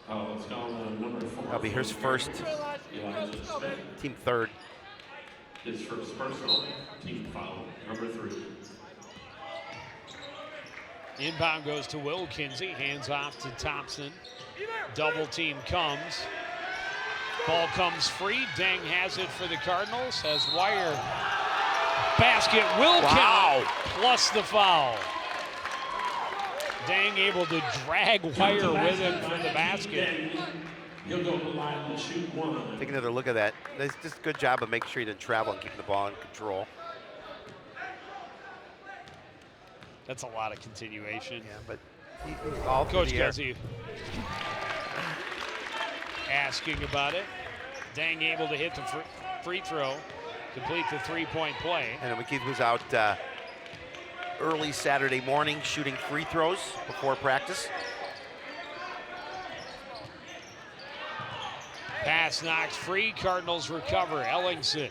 Let's call number 4. That'll be his first, team 3rd. His first personal, team foul, number 3. Inbound goes to Will Kinsey, hands off to Thompson. Double team comes. Ball comes free. Deng has it for the Cardinals. Has Wire. Basket will count, plus the foul. Deng able to drag Wire with him for the basket. He'll go to the line to shoot 1. Take another look at that. That's just a good job of making sure he didn't travel and keeping the ball in control. That's a lot of continuation. Yeah, but all Coach Guzzi asking about it. Deng able to hit the free throw, complete the 3-point play. And McKeith was out early Saturday morning shooting free throws before practice. Pass knocked free. Cardinals recover. Ellingson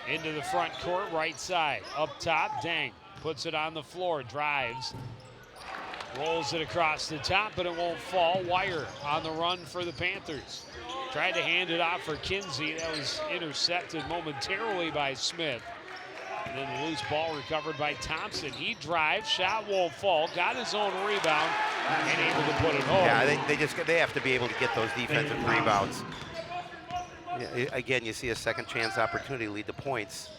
into the front court, right side. Up top, Deng puts it on the floor, drives, rolls it across the top, but it won't fall. Wire on the run for the Panthers. Tried to hand it off for Kinsey. That was intercepted momentarily by Smith. And then the loose ball recovered by Thompson. He drives, shot won't fall, got his own rebound, and able to put it home. Yeah, they have to be able to get those defensive rebounds. Yeah, again, you see a second chance opportunity lead to points.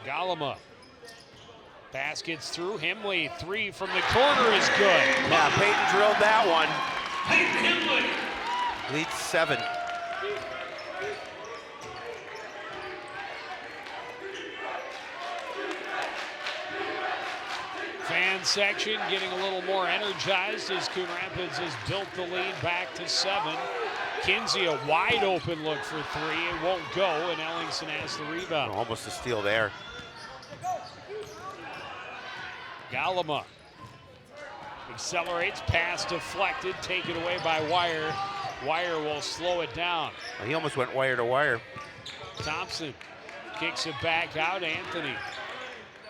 Galama. Pass gets through. Himley, 3 from the corner is good. Yeah, Peyton drilled that one. Leads 7. Fan section getting a little more energized as Coon Rapids has built the lead back to 7. Kinsey, a wide open look for 3. It won't go, and Ellingson has the rebound. Almost a steal there. Galama accelerates, pass deflected, taken away by Wire. Wire will slow it down. He almost went wire to wire. Thompson kicks it back out. Anthony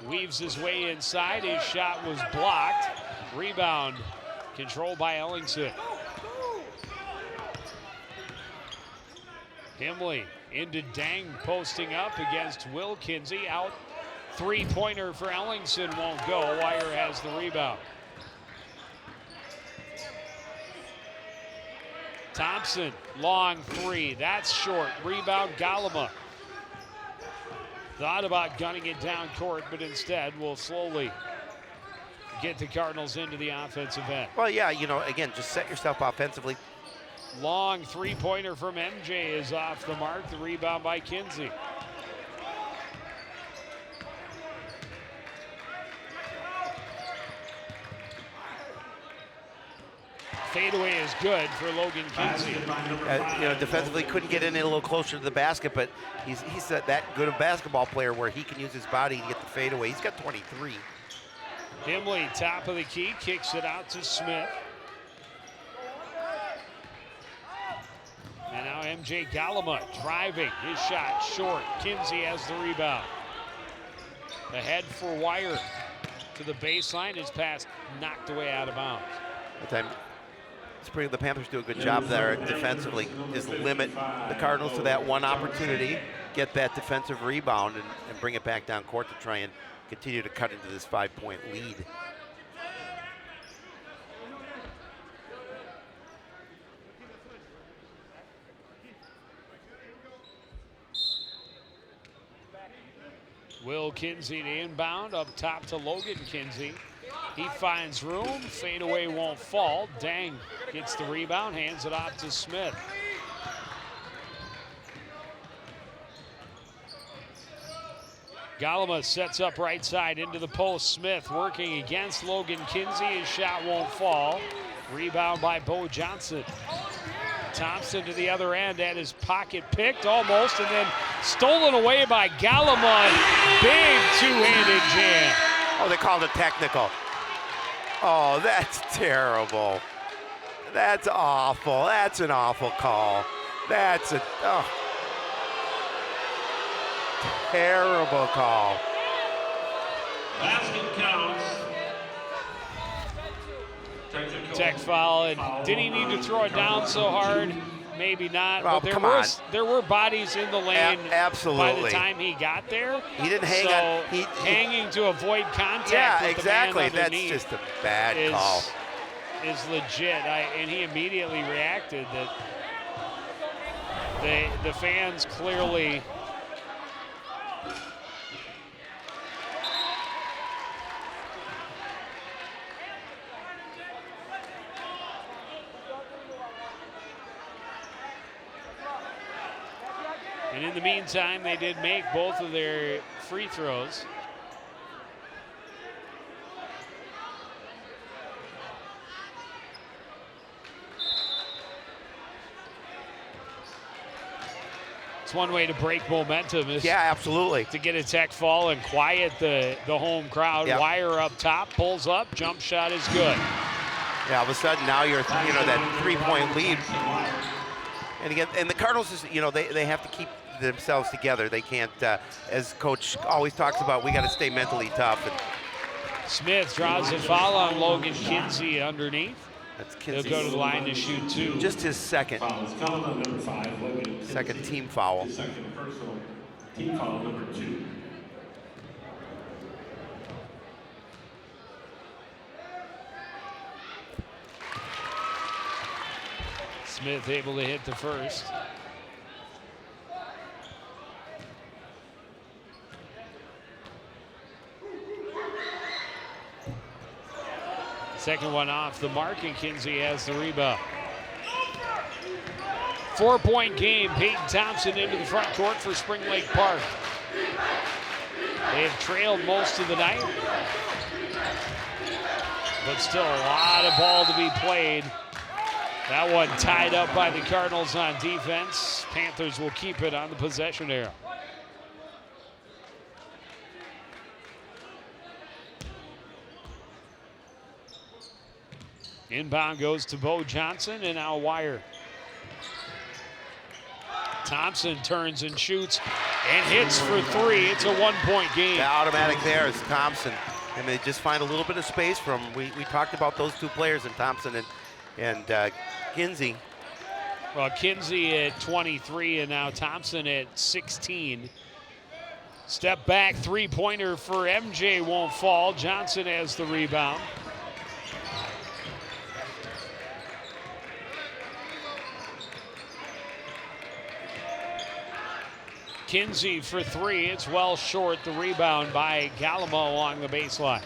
weaves his way inside. His shot was blocked. Rebound controlled by Ellingson. Himley into Dang, posting up against Will Kinsey. Out, three-pointer for Ellingson won't go. Wire has the rebound. Thompson, long 3. That's short. Rebound, Galama. Thought about gunning it down court, but instead will slowly get the Cardinals into the offensive end. Well, yeah, again, just set yourself offensively. Long three-pointer from MJ is off the mark. The rebound by Kinsey. Fadeaway is good for Logan Kinsey. Defensively couldn't get in a little closer to the basket, but he's that good a basketball player where he can use his body to get the fadeaway. He's got 23. Himley, top of the key, kicks it out to Smith. And now MJ Galama driving. His shot short. Kinsey has the rebound. Ahead for Wire to the baseline. His pass knocked away out of bounds. That time, the Panthers do a good job there defensively, is limit the Cardinals to that one opportunity, get that defensive rebound, and bring it back down court to try and continue to cut into this 5-point lead. Will Kinsey to inbound, up top to Logan Kinsey. He finds room, fadeaway won't fall. Dang gets the rebound, hands it off to Smith. Galama sets up right side into the post. Smith working against Logan Kinsey. His shot won't fall. Rebound by Bo Johnson. Thompson to the other end, had his pocket picked almost, and then stolen away by Galama. Big two-handed jam. Oh, they called it technical. Oh, that's terrible. That's awful. That's an awful call. That's a terrible call. Basket counts. Tech foul, and did he need to throw it down so hard? Maybe not, well, but there were bodies in the lane absolutely. by the time he got there. He didn't hang on. Hanging to avoid contact yeah, with exactly. The man That's just a bad call. Is legit, and he immediately reacted that the fans clearly And in the meantime, they did make both of their free throws. It's one way to break momentum. Yeah, absolutely. To get a tech fall and quiet the home crowd. Yep. Wire up top, pulls up, jump shot is good. Yeah, all of a sudden now you're, that 3-point lead. And again, and the Cardinals, they have to keep themselves together. They can't, as Coach always talks about, we got to stay mentally tough. And Smith draws a foul on Logan Kinsey underneath. That's Kinsey. He'll go to the line to shoot 2. Just his second. Second team foul. Second personal team foul, number 2. Smith able to hit the first. Second one off the mark, and Kinsey has the rebound. 4-point game. Peyton Thompson into the front court for Spring Lake Park. They have trailed most of the night, but still a lot of ball to be played. That one tied up by the Cardinals on defense. Panthers will keep it on the possession arrow. Inbound goes to Bo Johnson, and now Wire. Thompson turns and shoots and hits for three. It's a 1-point game. The automatic there is Thompson. And they just find a little bit of space from, we talked about those two players in Thompson and Kinsey. Well, Kinsey at 23 and now Thompson at 16. Step back three-pointer for MJ won't fall. Johnson has the rebound. Kinsey for three. It's well short. The rebound by Galama along the baseline.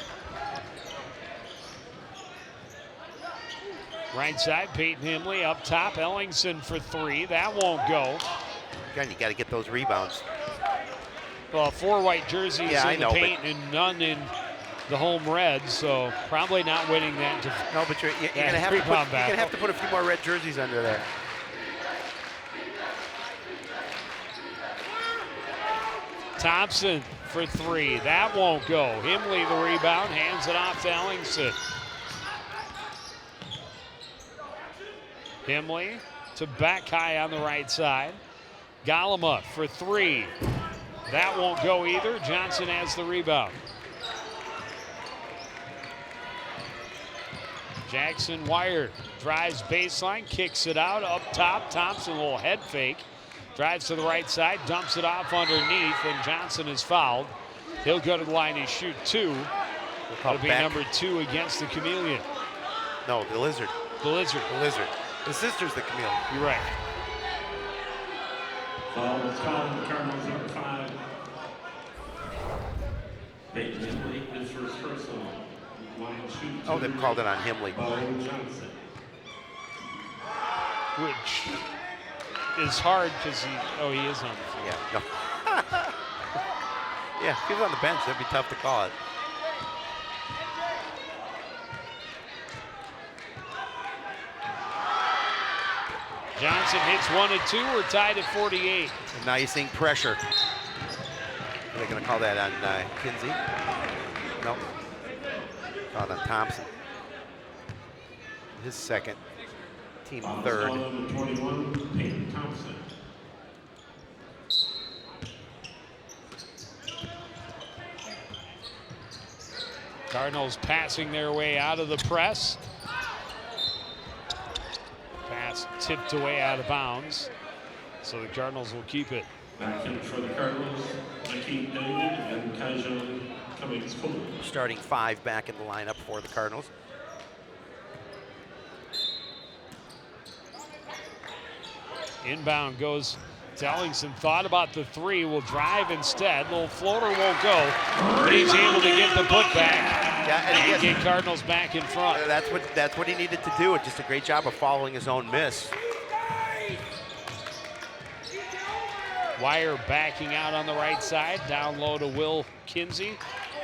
Right side, Peyton Himley up top. Ellingson for three. That won't go. Again, you got to get those rebounds. Well, 4 white jerseys in the paint but and none in the home red, so probably not winning that. No, but you're going to have to put a few more red jerseys under there. Thompson for three. That won't go. Himley the rebound, hands it off to Ellingson. Himley to back high on the right side. Galama for three. That won't go either. Johnson has the rebound. Jackson Wire drives baseline, kicks it out up top. Thompson, a little head fake. Drives to the right side, dumps it off underneath, and Johnson is fouled. He'll go to the line and shoot two. That'll be number 2 against the Chameleon. No, the Lizard. The Lizard. The Lizard. The sister's the Chameleon. You're right. Foul was called on the Cardinals, number 5. Peyton Himley, his first personal. Line shoot. Oh, they've called it on Himley. Bo Johnson. Which is hard because he is on the floor. Yeah, no. Yeah, if he was on the bench, that'd be tough to call it. Johnson hits 1 and 2. We're tied at 48. And now you're seeing pressure. Are they going to call that on Kinsey? No. Called on Thompson. His second. Team third. Number 21, Peyton Thompson. Cardinals passing their way out of the press. Pass tipped away out of bounds. So the Cardinals will keep it. Back in for the Cardinals, Akeem David and Kajon Cummings-Coon. Starting 5 back in the lineup for the Cardinals. Inbound goes to Ellingson. Thought about the 3, will drive instead. Little floater won't go, but he's able to get the putback and get Cardinals back in front. That's what he needed to do. Just a great job of following his own miss. Wire backing out on the right side. Down low to Will Kinsey.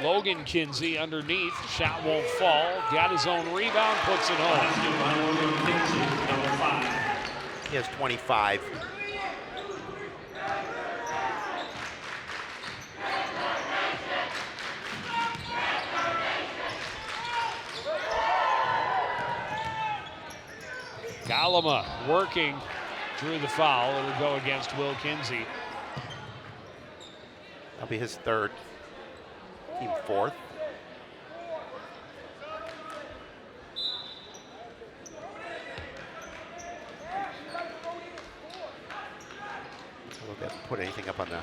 Logan Kinsey underneath. Shot won't fall. Got his own rebound, puts it home. Number 5. He has 25. Galama working, drew the foul. It'll go against Will Kinsey. That'll be his third. Team 4th. They haven't put anything up on the.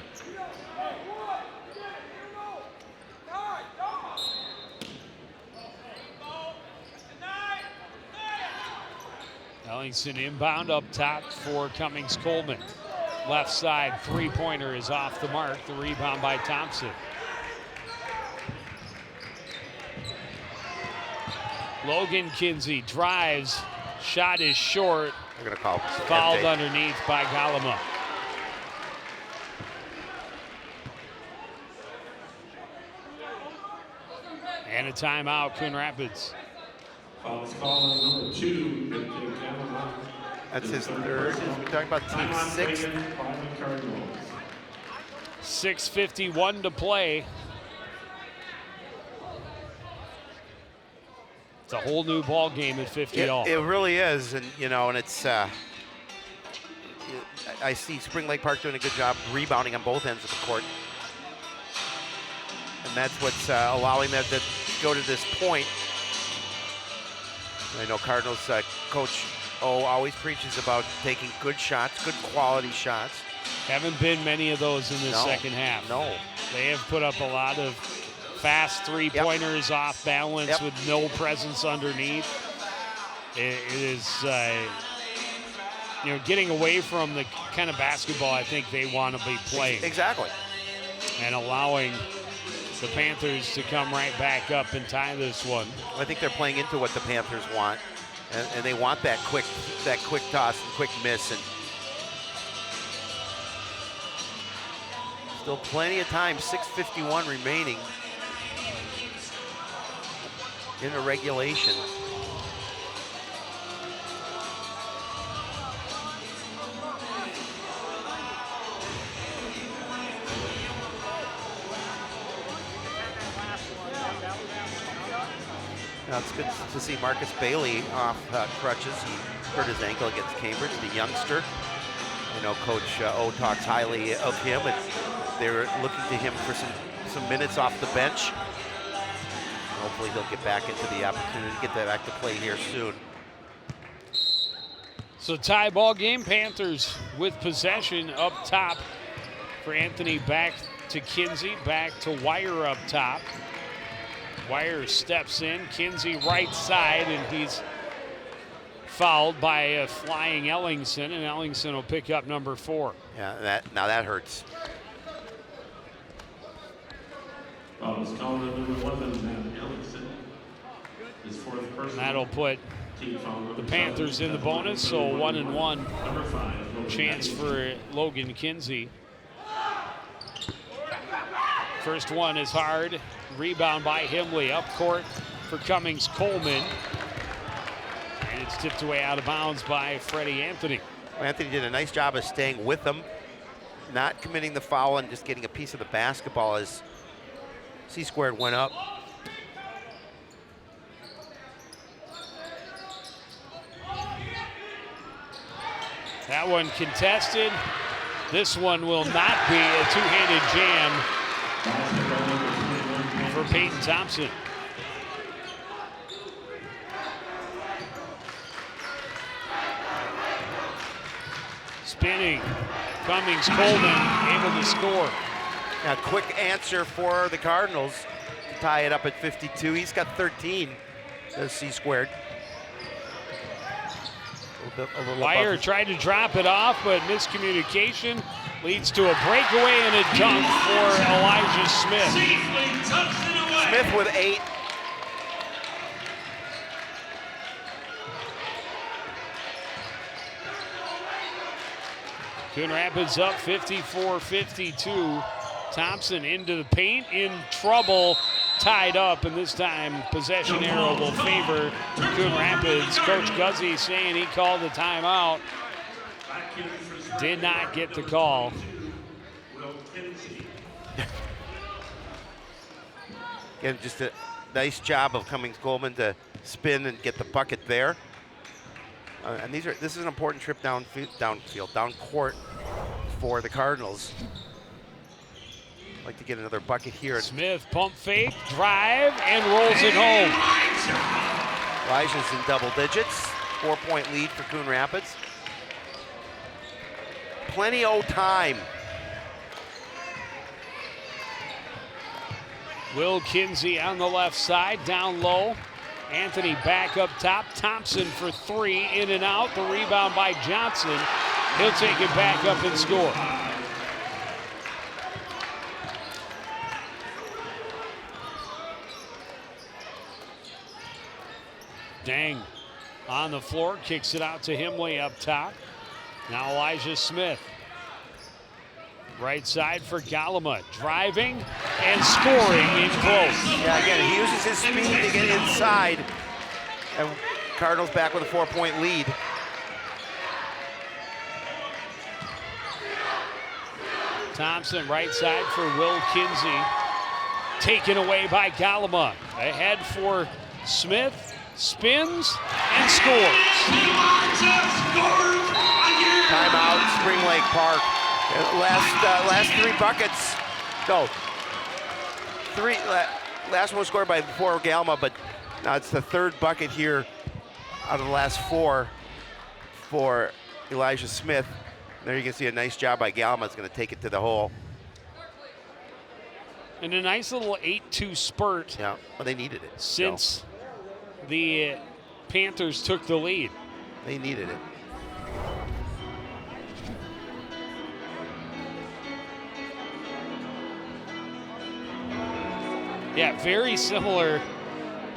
Ellingson inbound up top for Cummings-Coleman. Left side three-pointer is off the mark. The rebound by Thompson. Logan Kinsey drives. Shot is short. They're going to call Fouled Ente. underneath by Galama. And a timeout, Coon Rapids. Foul is called on number 2. That's his third. We're talking about team sixth. 6:51 to play. It's a whole new ball game at 50 all. It really is, and and it's. I see Spring Lake Park doing a good job rebounding on both ends of the court, and that's what's allowing them to go to this point. I know Cardinals coach O always preaches about taking good shots, good quality shots. Haven't been many of those in the second half. No. They have put up a lot of fast three-pointers off balance with no presence underneath. It is, getting away from the kind of basketball I think they want to be playing. Exactly. And allowing the Panthers to come right back up and tie this one. I think they're playing into what the Panthers want, and they want that quick toss and quick miss. And still plenty of time, 6:51 remaining in the regulation. Now it's good to see Marcus Bailey off crutches. He hurt his ankle against Cambridge, the youngster. I know Coach O talks highly of him, and they're looking to him for some minutes off the bench. Hopefully he'll get back into the opportunity to get that back to play here soon. So tie ball game, Panthers with possession up top for Anthony, back to Kinsey, back to Wire up top. Wire steps in, Kinsey right side, and he's fouled by a flying Ellingson, and Ellingson will pick up number 4. Yeah, that hurts. Foul is called on number 11, Ellingson. His 4th personal. That'll put the Panthers in the bonus, so 1-1 Number 5. chance for Logan Kinsey. First one is hard. Rebound by Himley. Up court for Cummings Coleman. And it's tipped away out of bounds by Freddie Anthony. Anthony did a nice job of staying with them, not committing the foul and just getting a piece of the basketball as C-squared went up. That one contested. This one will not be a two-handed jam for Peyton Thompson. Spinning, Cummings Coleman able to score. Now, quick answer for the Cardinals to tie it up at 52. He's got 13, does C-squared. A little Wire above. tried to drop it off, but miscommunication leads to a breakaway and a dunk for Elijah Smith. Smith with 8. Coon Rapids up 54-52. Thompson into the paint, in trouble, tied up, and this time possession arrow will favor Coon Rapids. Coach Guzzi saying he called the timeout. Did not get the call. Again, just a nice job of Cummings Coleman to spin and get the bucket there. And this is an important trip down court for the Cardinals. Like to get another bucket here. Smith pump fake, drive, and rolls it home. Elijah's in double digits. 4-point lead for Coon Rapids. Plenty of time. Will Kinsey on the left side, down low. Anthony back up top. Thompson for 3, in and out. The rebound by Johnson. He'll take it back up and score. Dang. on the floor, kicks it out to Himley up top. Now Elijah Smith. Right side for Galima, driving and scoring in close. Yeah, again, he uses his speed to get inside. And Cardinals back with a 4-point lead. Thompson, right side for Will Kinsey. Taken away by Galima. Ahead for Smith, spins and scores. Timeout, Spring Lake Park. Last 3 buckets. No. Last one scored by Galma, but now it's the 3rd bucket here out of the last 4 for Elijah Smith. There you can see a nice job by Galma. It's going to take it to the hole. And a nice little 8-2 spurt. Yeah, well, they needed it. Since the Panthers took the lead. They needed it. Yeah, very similar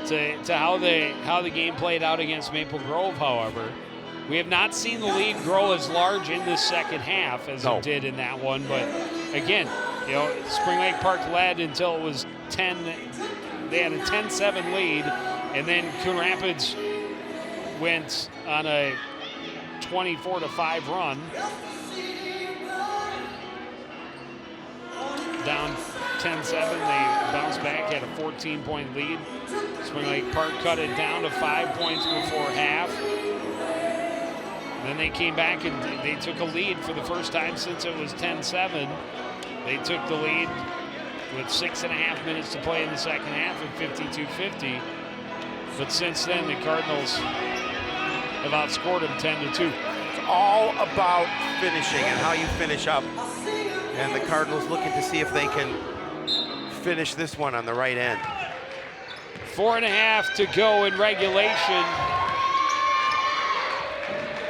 to how the game played out against Maple Grove, however. We have not seen the lead grow as large in this second half as it did in that one. But again, you know, Spring Lake Park led until it was 10. They had a 10-7 lead, and then Coon Rapids went on a 24-5 run. Down 10-7, they bounced back, had a 14-point lead. Spring Lake Park cut it down to 5 points before half. Then they came back and they took a lead for the first time since it was 10-7. They took the lead with 6.5 minutes to play in the second half at 52-50. But since then, the Cardinals have outscored them 10-2. It's all about finishing and how you finish up. And the Cardinals looking to see if they can finish this one on the right end. 4.5 to go in regulation.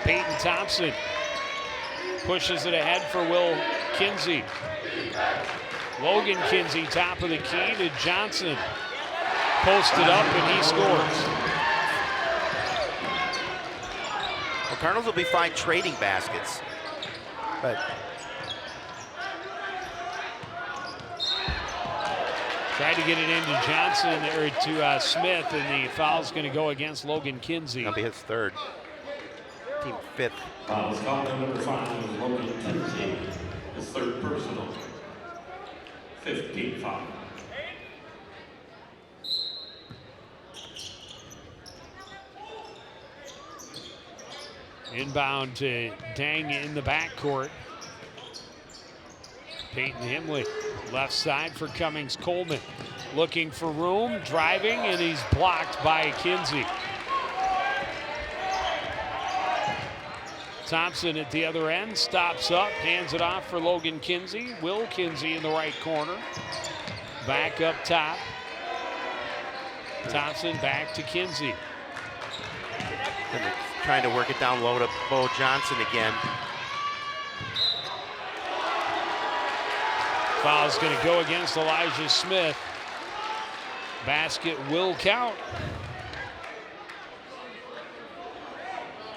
Peyton Thompson pushes it ahead for Will Kinsey. Logan Kinsey, top of the key to Johnson. Posted up and he scores. Well, Cardinals will be fine trading baskets, but tried to get it into Johnson or to Smith, and the foul's going to go against Logan Kinsey. That'll be his 3rd. Team 5th. Foul number 5 is Logan Kinsey, his 3rd personal. 15 foul. Inbound to Dang in the backcourt. Peyton Himley, left side for Cummings Coleman. Looking for room, driving, and he's blocked by Kinsey. Thompson at the other end, stops up, hands it off for Logan Kinsey. Will Kinsey in the right corner. Back up top. Thompson back to Kinsey. And they're trying to work it down low to Bo Johnson again. Foul's going to go against Elijah Smith. Basket will count.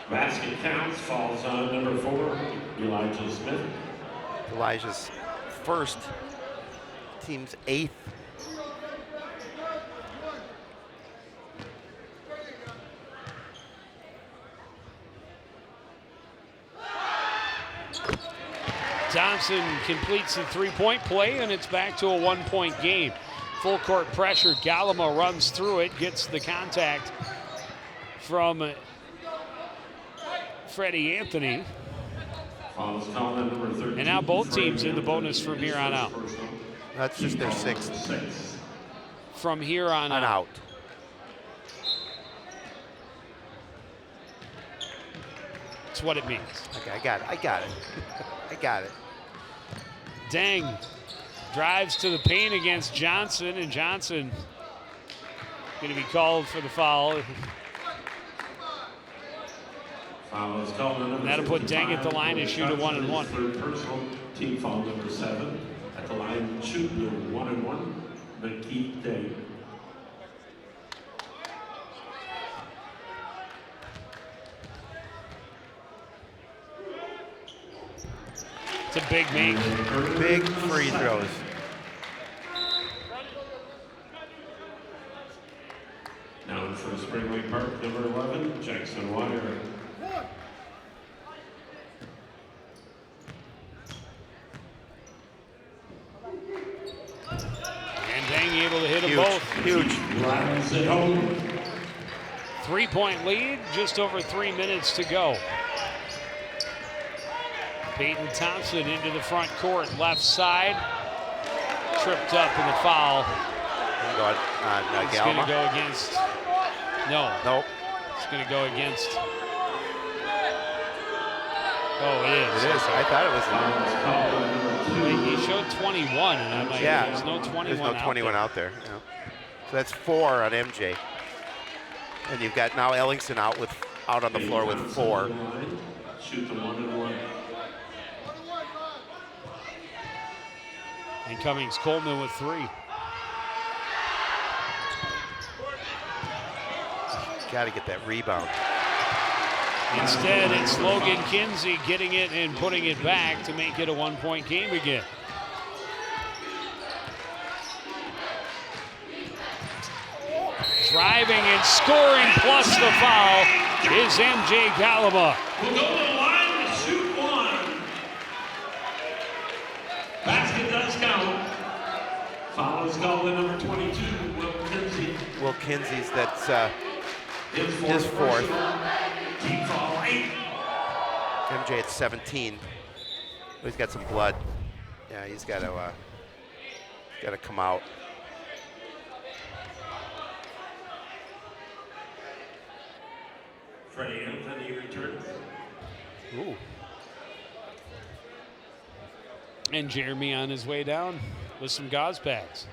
Basket counts, falls on number 4, Elijah Smith. Elijah's 1st, team's 8th. Thompson completes the 3-point play, and it's back to a 1-point game. Full court pressure. Galima runs through it, gets the contact from Freddie Anthony. And now both teams in the bonus from here on out. That's just their 6th. From here on out. That's what it means. Okay, I got it. I got it. Dang drives to the paint against Johnson, and Johnson going to be called for the foul. And that'll put Dang at the line and shoot a 1-and-1. Third personal, team foul number 7 at the line, shooting a 1-and-1. McKeith Dang. It's a big make. Big free throws. Now for Spring Lake Park, number 11, Jackson Wire. And Dang able to hit them Huge, both. huge. Lions at home. 3-point lead, just over 3 minutes to go. Peyton Thompson into the front court, left side. Tripped up in the foul. Go on It's going to Galma. go against, no, Nope. it's going to go against, oh, it is. It is. I thought it was. He showed 21, and I'm like, Yeah. there's no 21 There's no 21 out there. Yeah. So that's 4 on MJ. And you've got now Ellingson out on the floor with 4. Shoot the 1-and-1. And Cummings Coleman with 3. Got to get that rebound. Instead, it's Logan Kinsey getting it and putting it back to make it a 1-point game again. Driving and scoring plus the foul is MJ Galama. Will go to the line to shoot 1. Basket does count. Foul is called to number 22, Will Kinsey. Will Kinsey's, that's His his fourth. Team foul 8. MJ at 17. He's got some blood. Yeah, he's got to come out. Freddie Anthony returns. Ooh. And Jeremy on his way down with some gauze packs.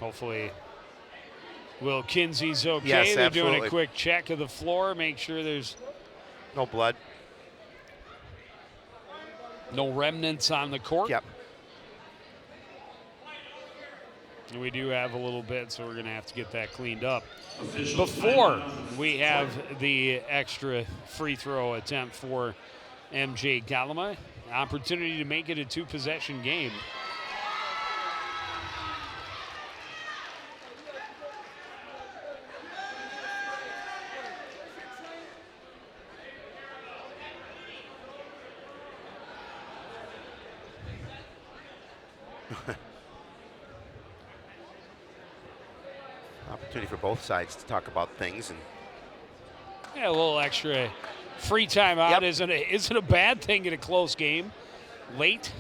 Hopefully Will Kinsey's okay. Yes, They're doing a absolutely. quick check of the floor, make sure there's No blood. no remnants on the court. Yep. And we do have a little bit, so we're going to have to get that cleaned up. Officials Before timeout. we have the extra free throw attempt for MJ Galama, opportunity to make it a 2-possession game. Opportunity for both sides to talk about things. And Yeah, a little extra free time out Yep. isn't a bad thing in a close game. Late.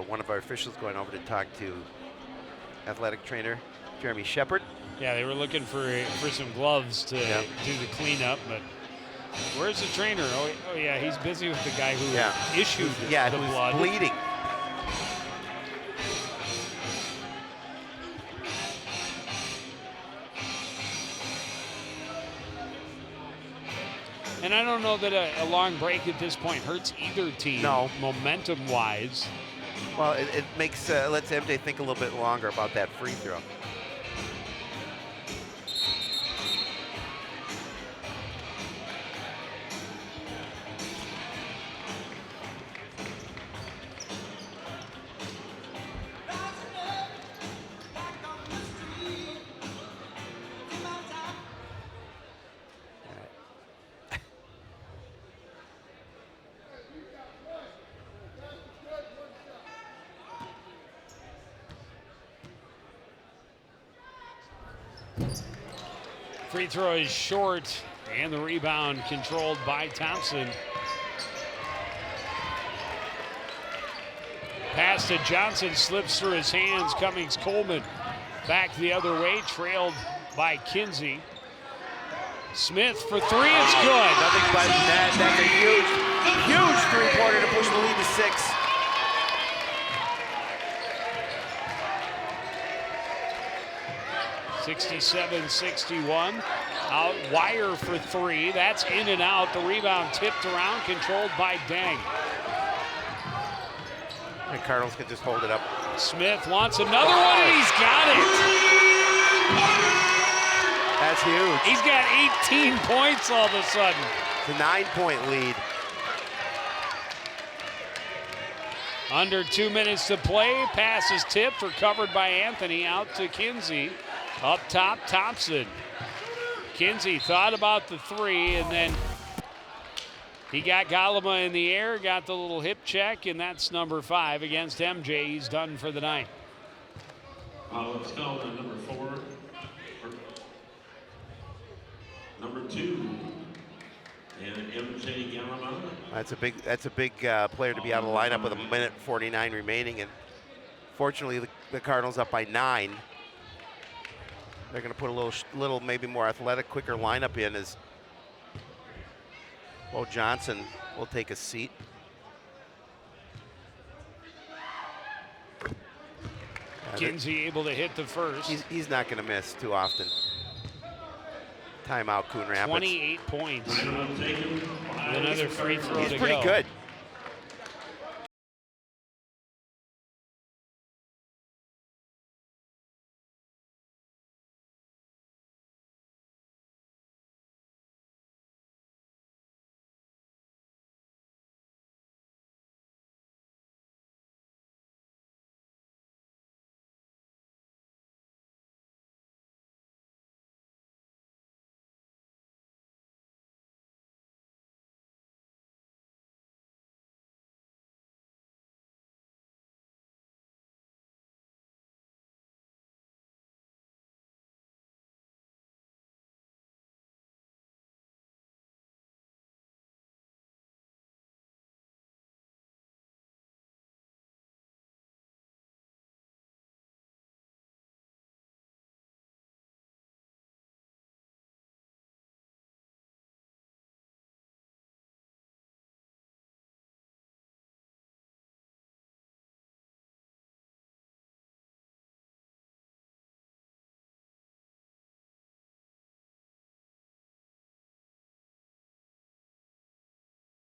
one of our officials going over to talk to athletic trainer Jeremy Shepard. Yeah, they were looking for some gloves to Yep. do the cleanup, but where's the trainer? Oh yeah, he's busy with the guy who Yeah. issued Yeah, the who's blood. bleeding. And I don't know that a long break at this point hurts either team. No. Momentum-wise. Well, it makes lets MJ think a little bit longer about that free throw. Free throw is short, and the rebound controlled by Thompson. Pass to Johnson, slips through his hands. Cummings Coleman back the other way, trailed by Kinsey. Smith for 3 is good. Nothing but that. That's a huge three-pointer to push the lead to 6. (67-61). Out wire for 3. That's in and out. The rebound tipped around, controlled by Dang. And Cardinals can just hold it up. Smith wants another one, and he's got it. That's huge. He's got 18 points all of a sudden. It's a 9-point lead. Under 2 minutes to play. Pass is tipped, recovered by Anthony, out to Kinsey. Up top, Thompson. Kinsey thought about the three, and then he got Galama in the air, got the little hip check, and that's number 5 against MJ. He's done for the night. Let's call on number 4. Number 2. And MJ Galama. That's a big player to be out of the lineup with 1:49 remaining, and fortunately the Cardinals up by 9. They're going to put a little maybe more athletic, quicker lineup in as Bo Johnson will take a seat. Kinsey able to hit the first. He's not going to miss too often. Timeout, Coon Rapids. 28 points. With another free throw to go. He's pretty good.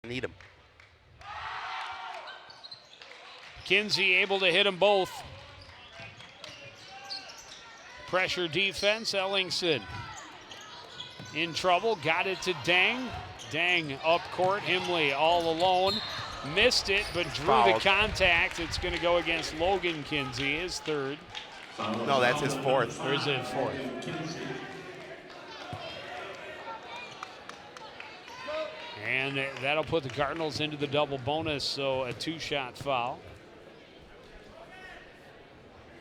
Need him. Kinsey able to hit them both. Pressure defense, Ellingson in trouble, got it to Dang. Dang up court, Himley all alone. Missed it, but drew the contact. It's going to go against Logan Kinsey, his third. No, that's his fourth. Or is it fourth? And that'll put the Cardinals into the double bonus, so a 2-shot foul.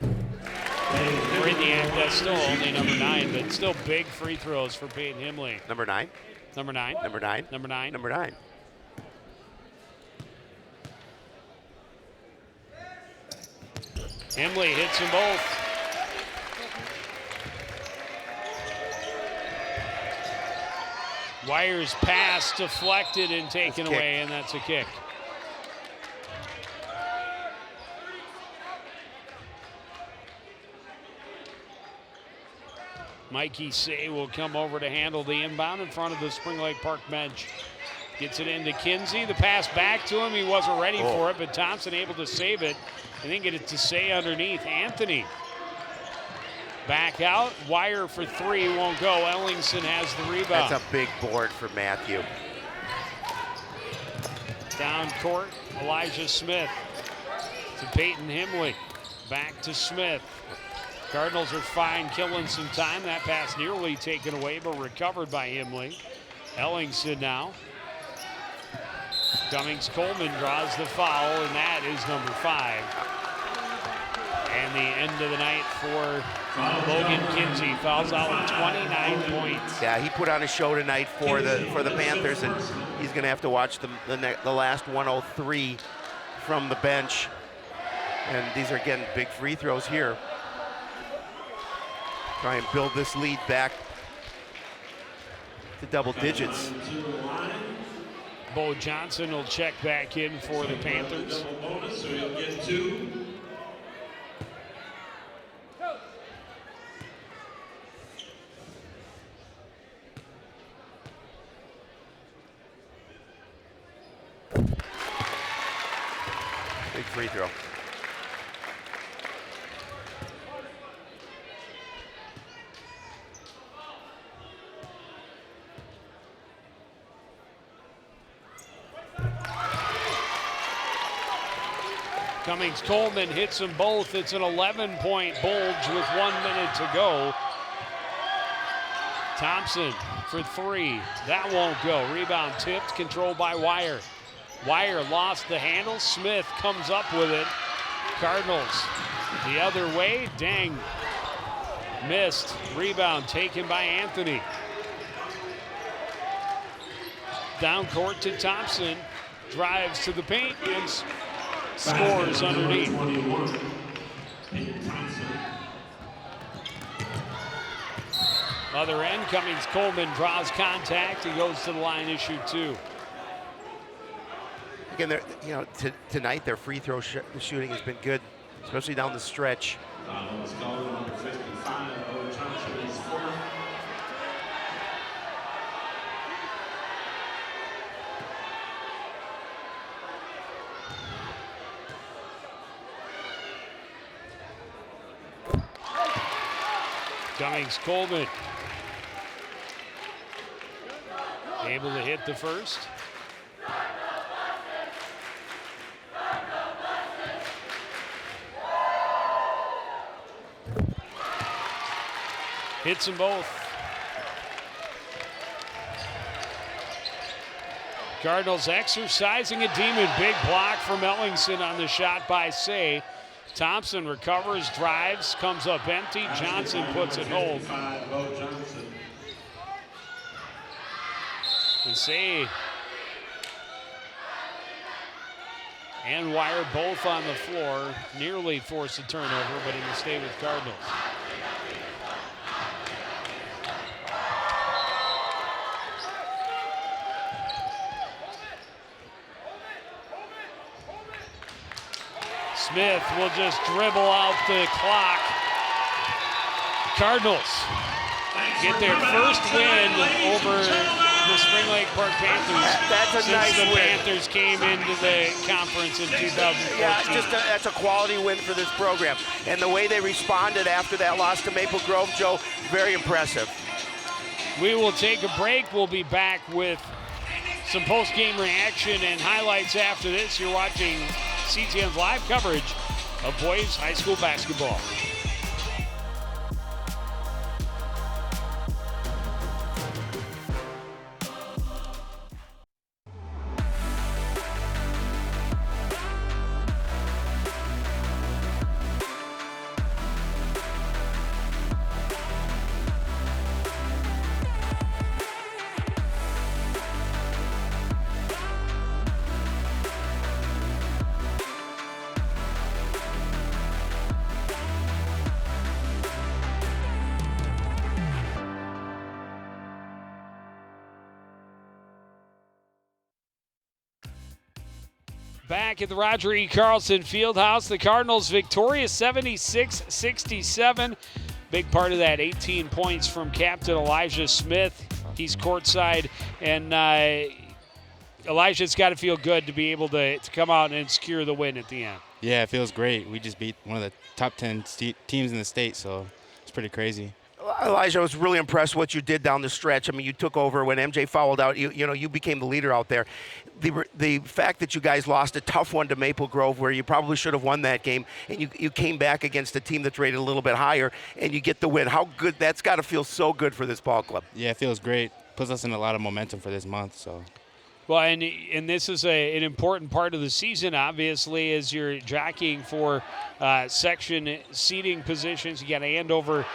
For Indiana, that's still only number 9, but still big free throws for Peyton Himley. Number 9. Number 9. Number 9. Number 9. Number 9. Himley hits them both. Wires pass deflected and taken away, and that's a kick. Mikey Say will come over to handle the inbound in front of the Spring Lake Park bench. Gets it into Kinsey. The pass back to him. He wasn't ready for it, but Thompson able to save it and then get it to Say underneath. Anthony back out. Wire for 3 won't go. Ellingson has the rebound. That's a big board for Matthew. Down court, Elijah Smith to Peyton Himley. Back to Smith. Cardinals are fine, killing some time. That pass nearly taken away, but recovered by Himley. Ellingson now. Cummings-Coleman draws the foul, and that is number 5. And the end of the night for Logan Kinsey. Fouls out with 29 points. Yeah, he put on a show tonight for the Panthers, and he's going to have to watch the last 103 from the bench. And these are getting big free throws here. Try and build this lead back to double digits. Bo Johnson will check back in for the Panthers. So he'll get 2. Big free throw. Cummings Coleman hits them both. It's an 11-point bulge with 1 minute to go. Thompson for three. That won't go. Rebound tipped, controlled by Wire. Wire lost the handle. Smith comes up with it. Cardinals the other way. Dang. Missed. Rebound taken by Anthony. Down court to Thompson. Drives to the paint and scores underneath. Other end, Cummings Coleman draws contact. He goes to the line to shoot two. Again, tonight their free throw shooting has been good, especially down the stretch. Cummings Coleman able to hit the first. Hits them both. Cardinals exercising a demon. Big block from Ellingson on the shot by Say. Thompson recovers, drives, comes up empty. Johnson puts it home. And Say and Wire both on the floor. Nearly forced a turnover, but it'll stay with Cardinals. Smith will just dribble out the clock. Cardinals get their first win over the Spring Lake Park Panthers That's a since nice the win. Panthers came into the conference in 2014. Yeah, that's a quality win for this program. And the way they responded after that loss to Maple Grove, Joe, very impressive. We will take a break. We'll be back with some post-game reaction and highlights after this. You're watching CTN's live coverage of boys high school basketball. Back at the Roger E. Carlson Fieldhouse, the Cardinals victorious 76-67. Big part of that, 18 points from captain Elijah Smith. He's courtside, and Elijah's got to feel good to be able to come out and secure the win at the end. Yeah, it feels great. We just beat one of the top 10 teams in the state, so it's pretty crazy. Elijah, I was really impressed with what you did down the stretch. I mean, you took over when MJ fouled out. You became the leader out there. The fact that you guys lost a tough one to Maple Grove, where you probably should have won that game, and you came back against a team that's rated a little bit higher, and you get the win. How good? That's got to feel so good for this ball club. Yeah, it feels great. Puts us in a lot of momentum for this month. So. Well, and this is an important part of the season, obviously, as you're jockeying for section seating positions. You got Andover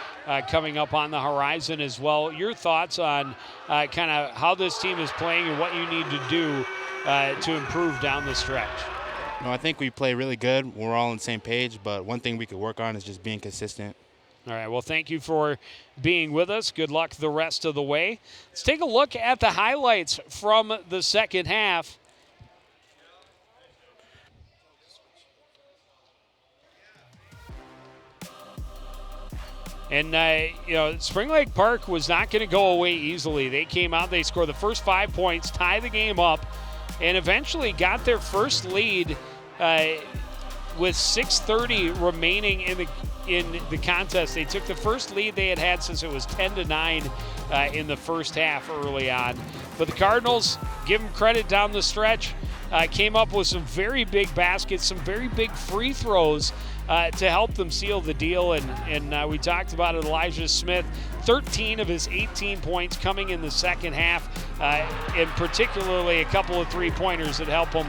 coming up on the horizon as well. Your thoughts on kind of how this team is playing and what you need to do to improve down the stretch? No, I think we play really good. We're all on the same page, but one thing we could work on is just being consistent. All right, well, thank you for being with us. Good luck the rest of the way. Let's take a look at the highlights from the second half. And, Spring Lake Park was not going to go away easily. They came out, they scored the first 5 points, tie the game up, and eventually got their first lead with 6:30 remaining in the contest. They took the first lead they had since it was 10-9 in the first half early on. But the Cardinals, give them credit down the stretch. came up with some very big baskets, some very big free throws to help them seal the deal. And we talked about it, Elijah Smith, 13 of his 18 points coming in the second half, and particularly a couple of three-pointers that help him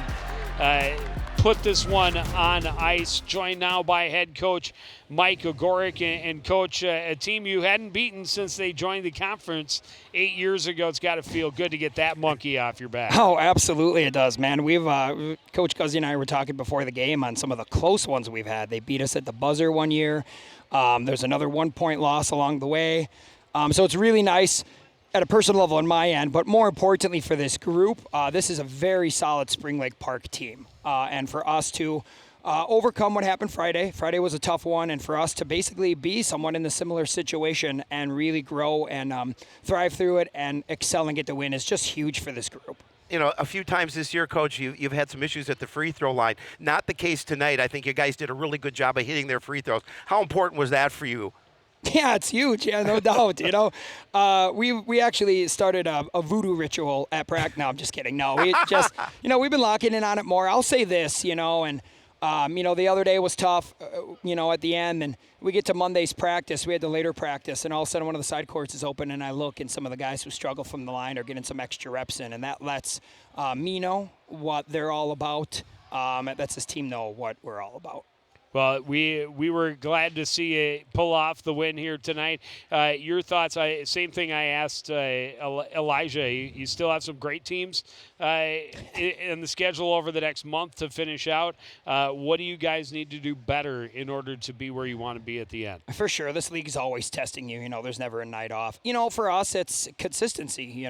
put this one on ice. Joined now by head coach Mike Ogorick. And coach, a team you hadn't beaten since they joined the conference 8 years ago. It's got to feel good to get that monkey off your back. Oh, absolutely it does, man. We've Coach Guzzi and I were talking before the game on some of the close ones we've had. They beat us at the buzzer one year. There's another 1-point loss along the way. So it's really nice at a personal level on my end, but more importantly for this group, this is a very solid Spring Lake Park team. And for us to overcome what happened Friday was a tough one, and for us to basically be someone in a similar situation and really grow and thrive through it and excel and get the win is just huge for this group. You know, a few times this year, Coach, you've had some issues at the free throw line. Not the case tonight. I think you guys did a really good job of hitting their free throws. How important was that for you? Yeah, it's huge. Yeah, no doubt. You know, we actually started a voodoo ritual at practice. No, I'm just kidding. No, we just, we've been locking in on it more. I'll say this, and the other day was tough, at the end, and we get to Monday's practice. We had the later practice, and all of a sudden one of the side courts is open, and I look, and some of the guys who struggle from the line are getting some extra reps in, and that lets me know what they're all about. That lets this team know what we're all about. Well, we were glad to see you pull off the win here tonight. Your thoughts? Same thing I asked Elijah. You still have some great teams in the schedule over the next month to finish out. What do you guys need to do better in order to be where you want to be at the end? For sure. This league is always testing you. There's never a night off. For us, it's consistency,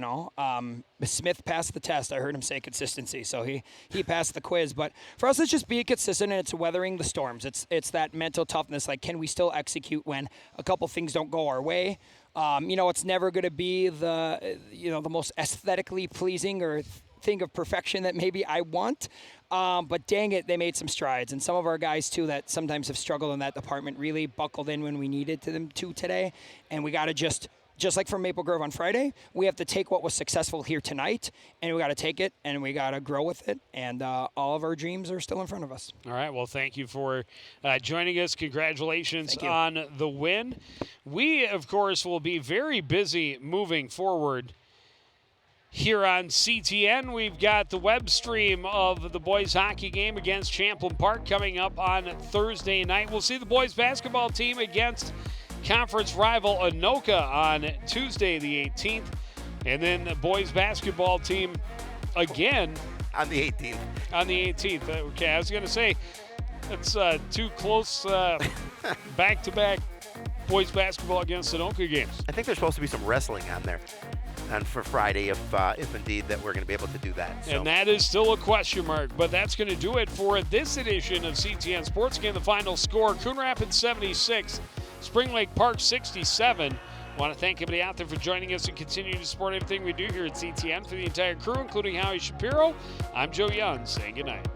Smith passed the test. I heard him say consistency, so he passed the quiz. But for us, it's just being consistent, and it's weathering the storms. It's that mental toughness, like can we still execute when a couple things don't go our way? It's never going to be the most aesthetically pleasing or thing of perfection that maybe I want. But dang it, they made some strides. And some of our guys, too, that sometimes have struggled in that department really buckled in when we needed them to today. And we got to just like from Maple Grove on Friday, we have to take what was successful here tonight, and we got to take it, and we got to grow with it, and all of our dreams are still in front of us. All right, well, thank you for joining us. Congratulations on the win. We, of course, will be very busy moving forward here on CTN. We've got the web stream of the boys hockey game against Champlain Park coming up on Thursday night. We'll see the boys basketball team against conference rival Anoka on Tuesday the 18th, and then the boys basketball team again on the 18th. On the 18th. Okay, I was going to say it's two close back-to-back boys basketball against Anoka games. I think there's supposed to be some wrestling on there. And for Friday, if indeed that we're going to be able to do that. So. And that is still a question mark, but that's going to do it for this edition of CTN Sports Game. The final score, Coon Rapids 76, Spring Lake Park 67. I want to thank everybody out there for joining us and continuing to support everything we do here at CTN. For the entire crew, including Howie Shapiro, I'm Joe Young, saying goodnight.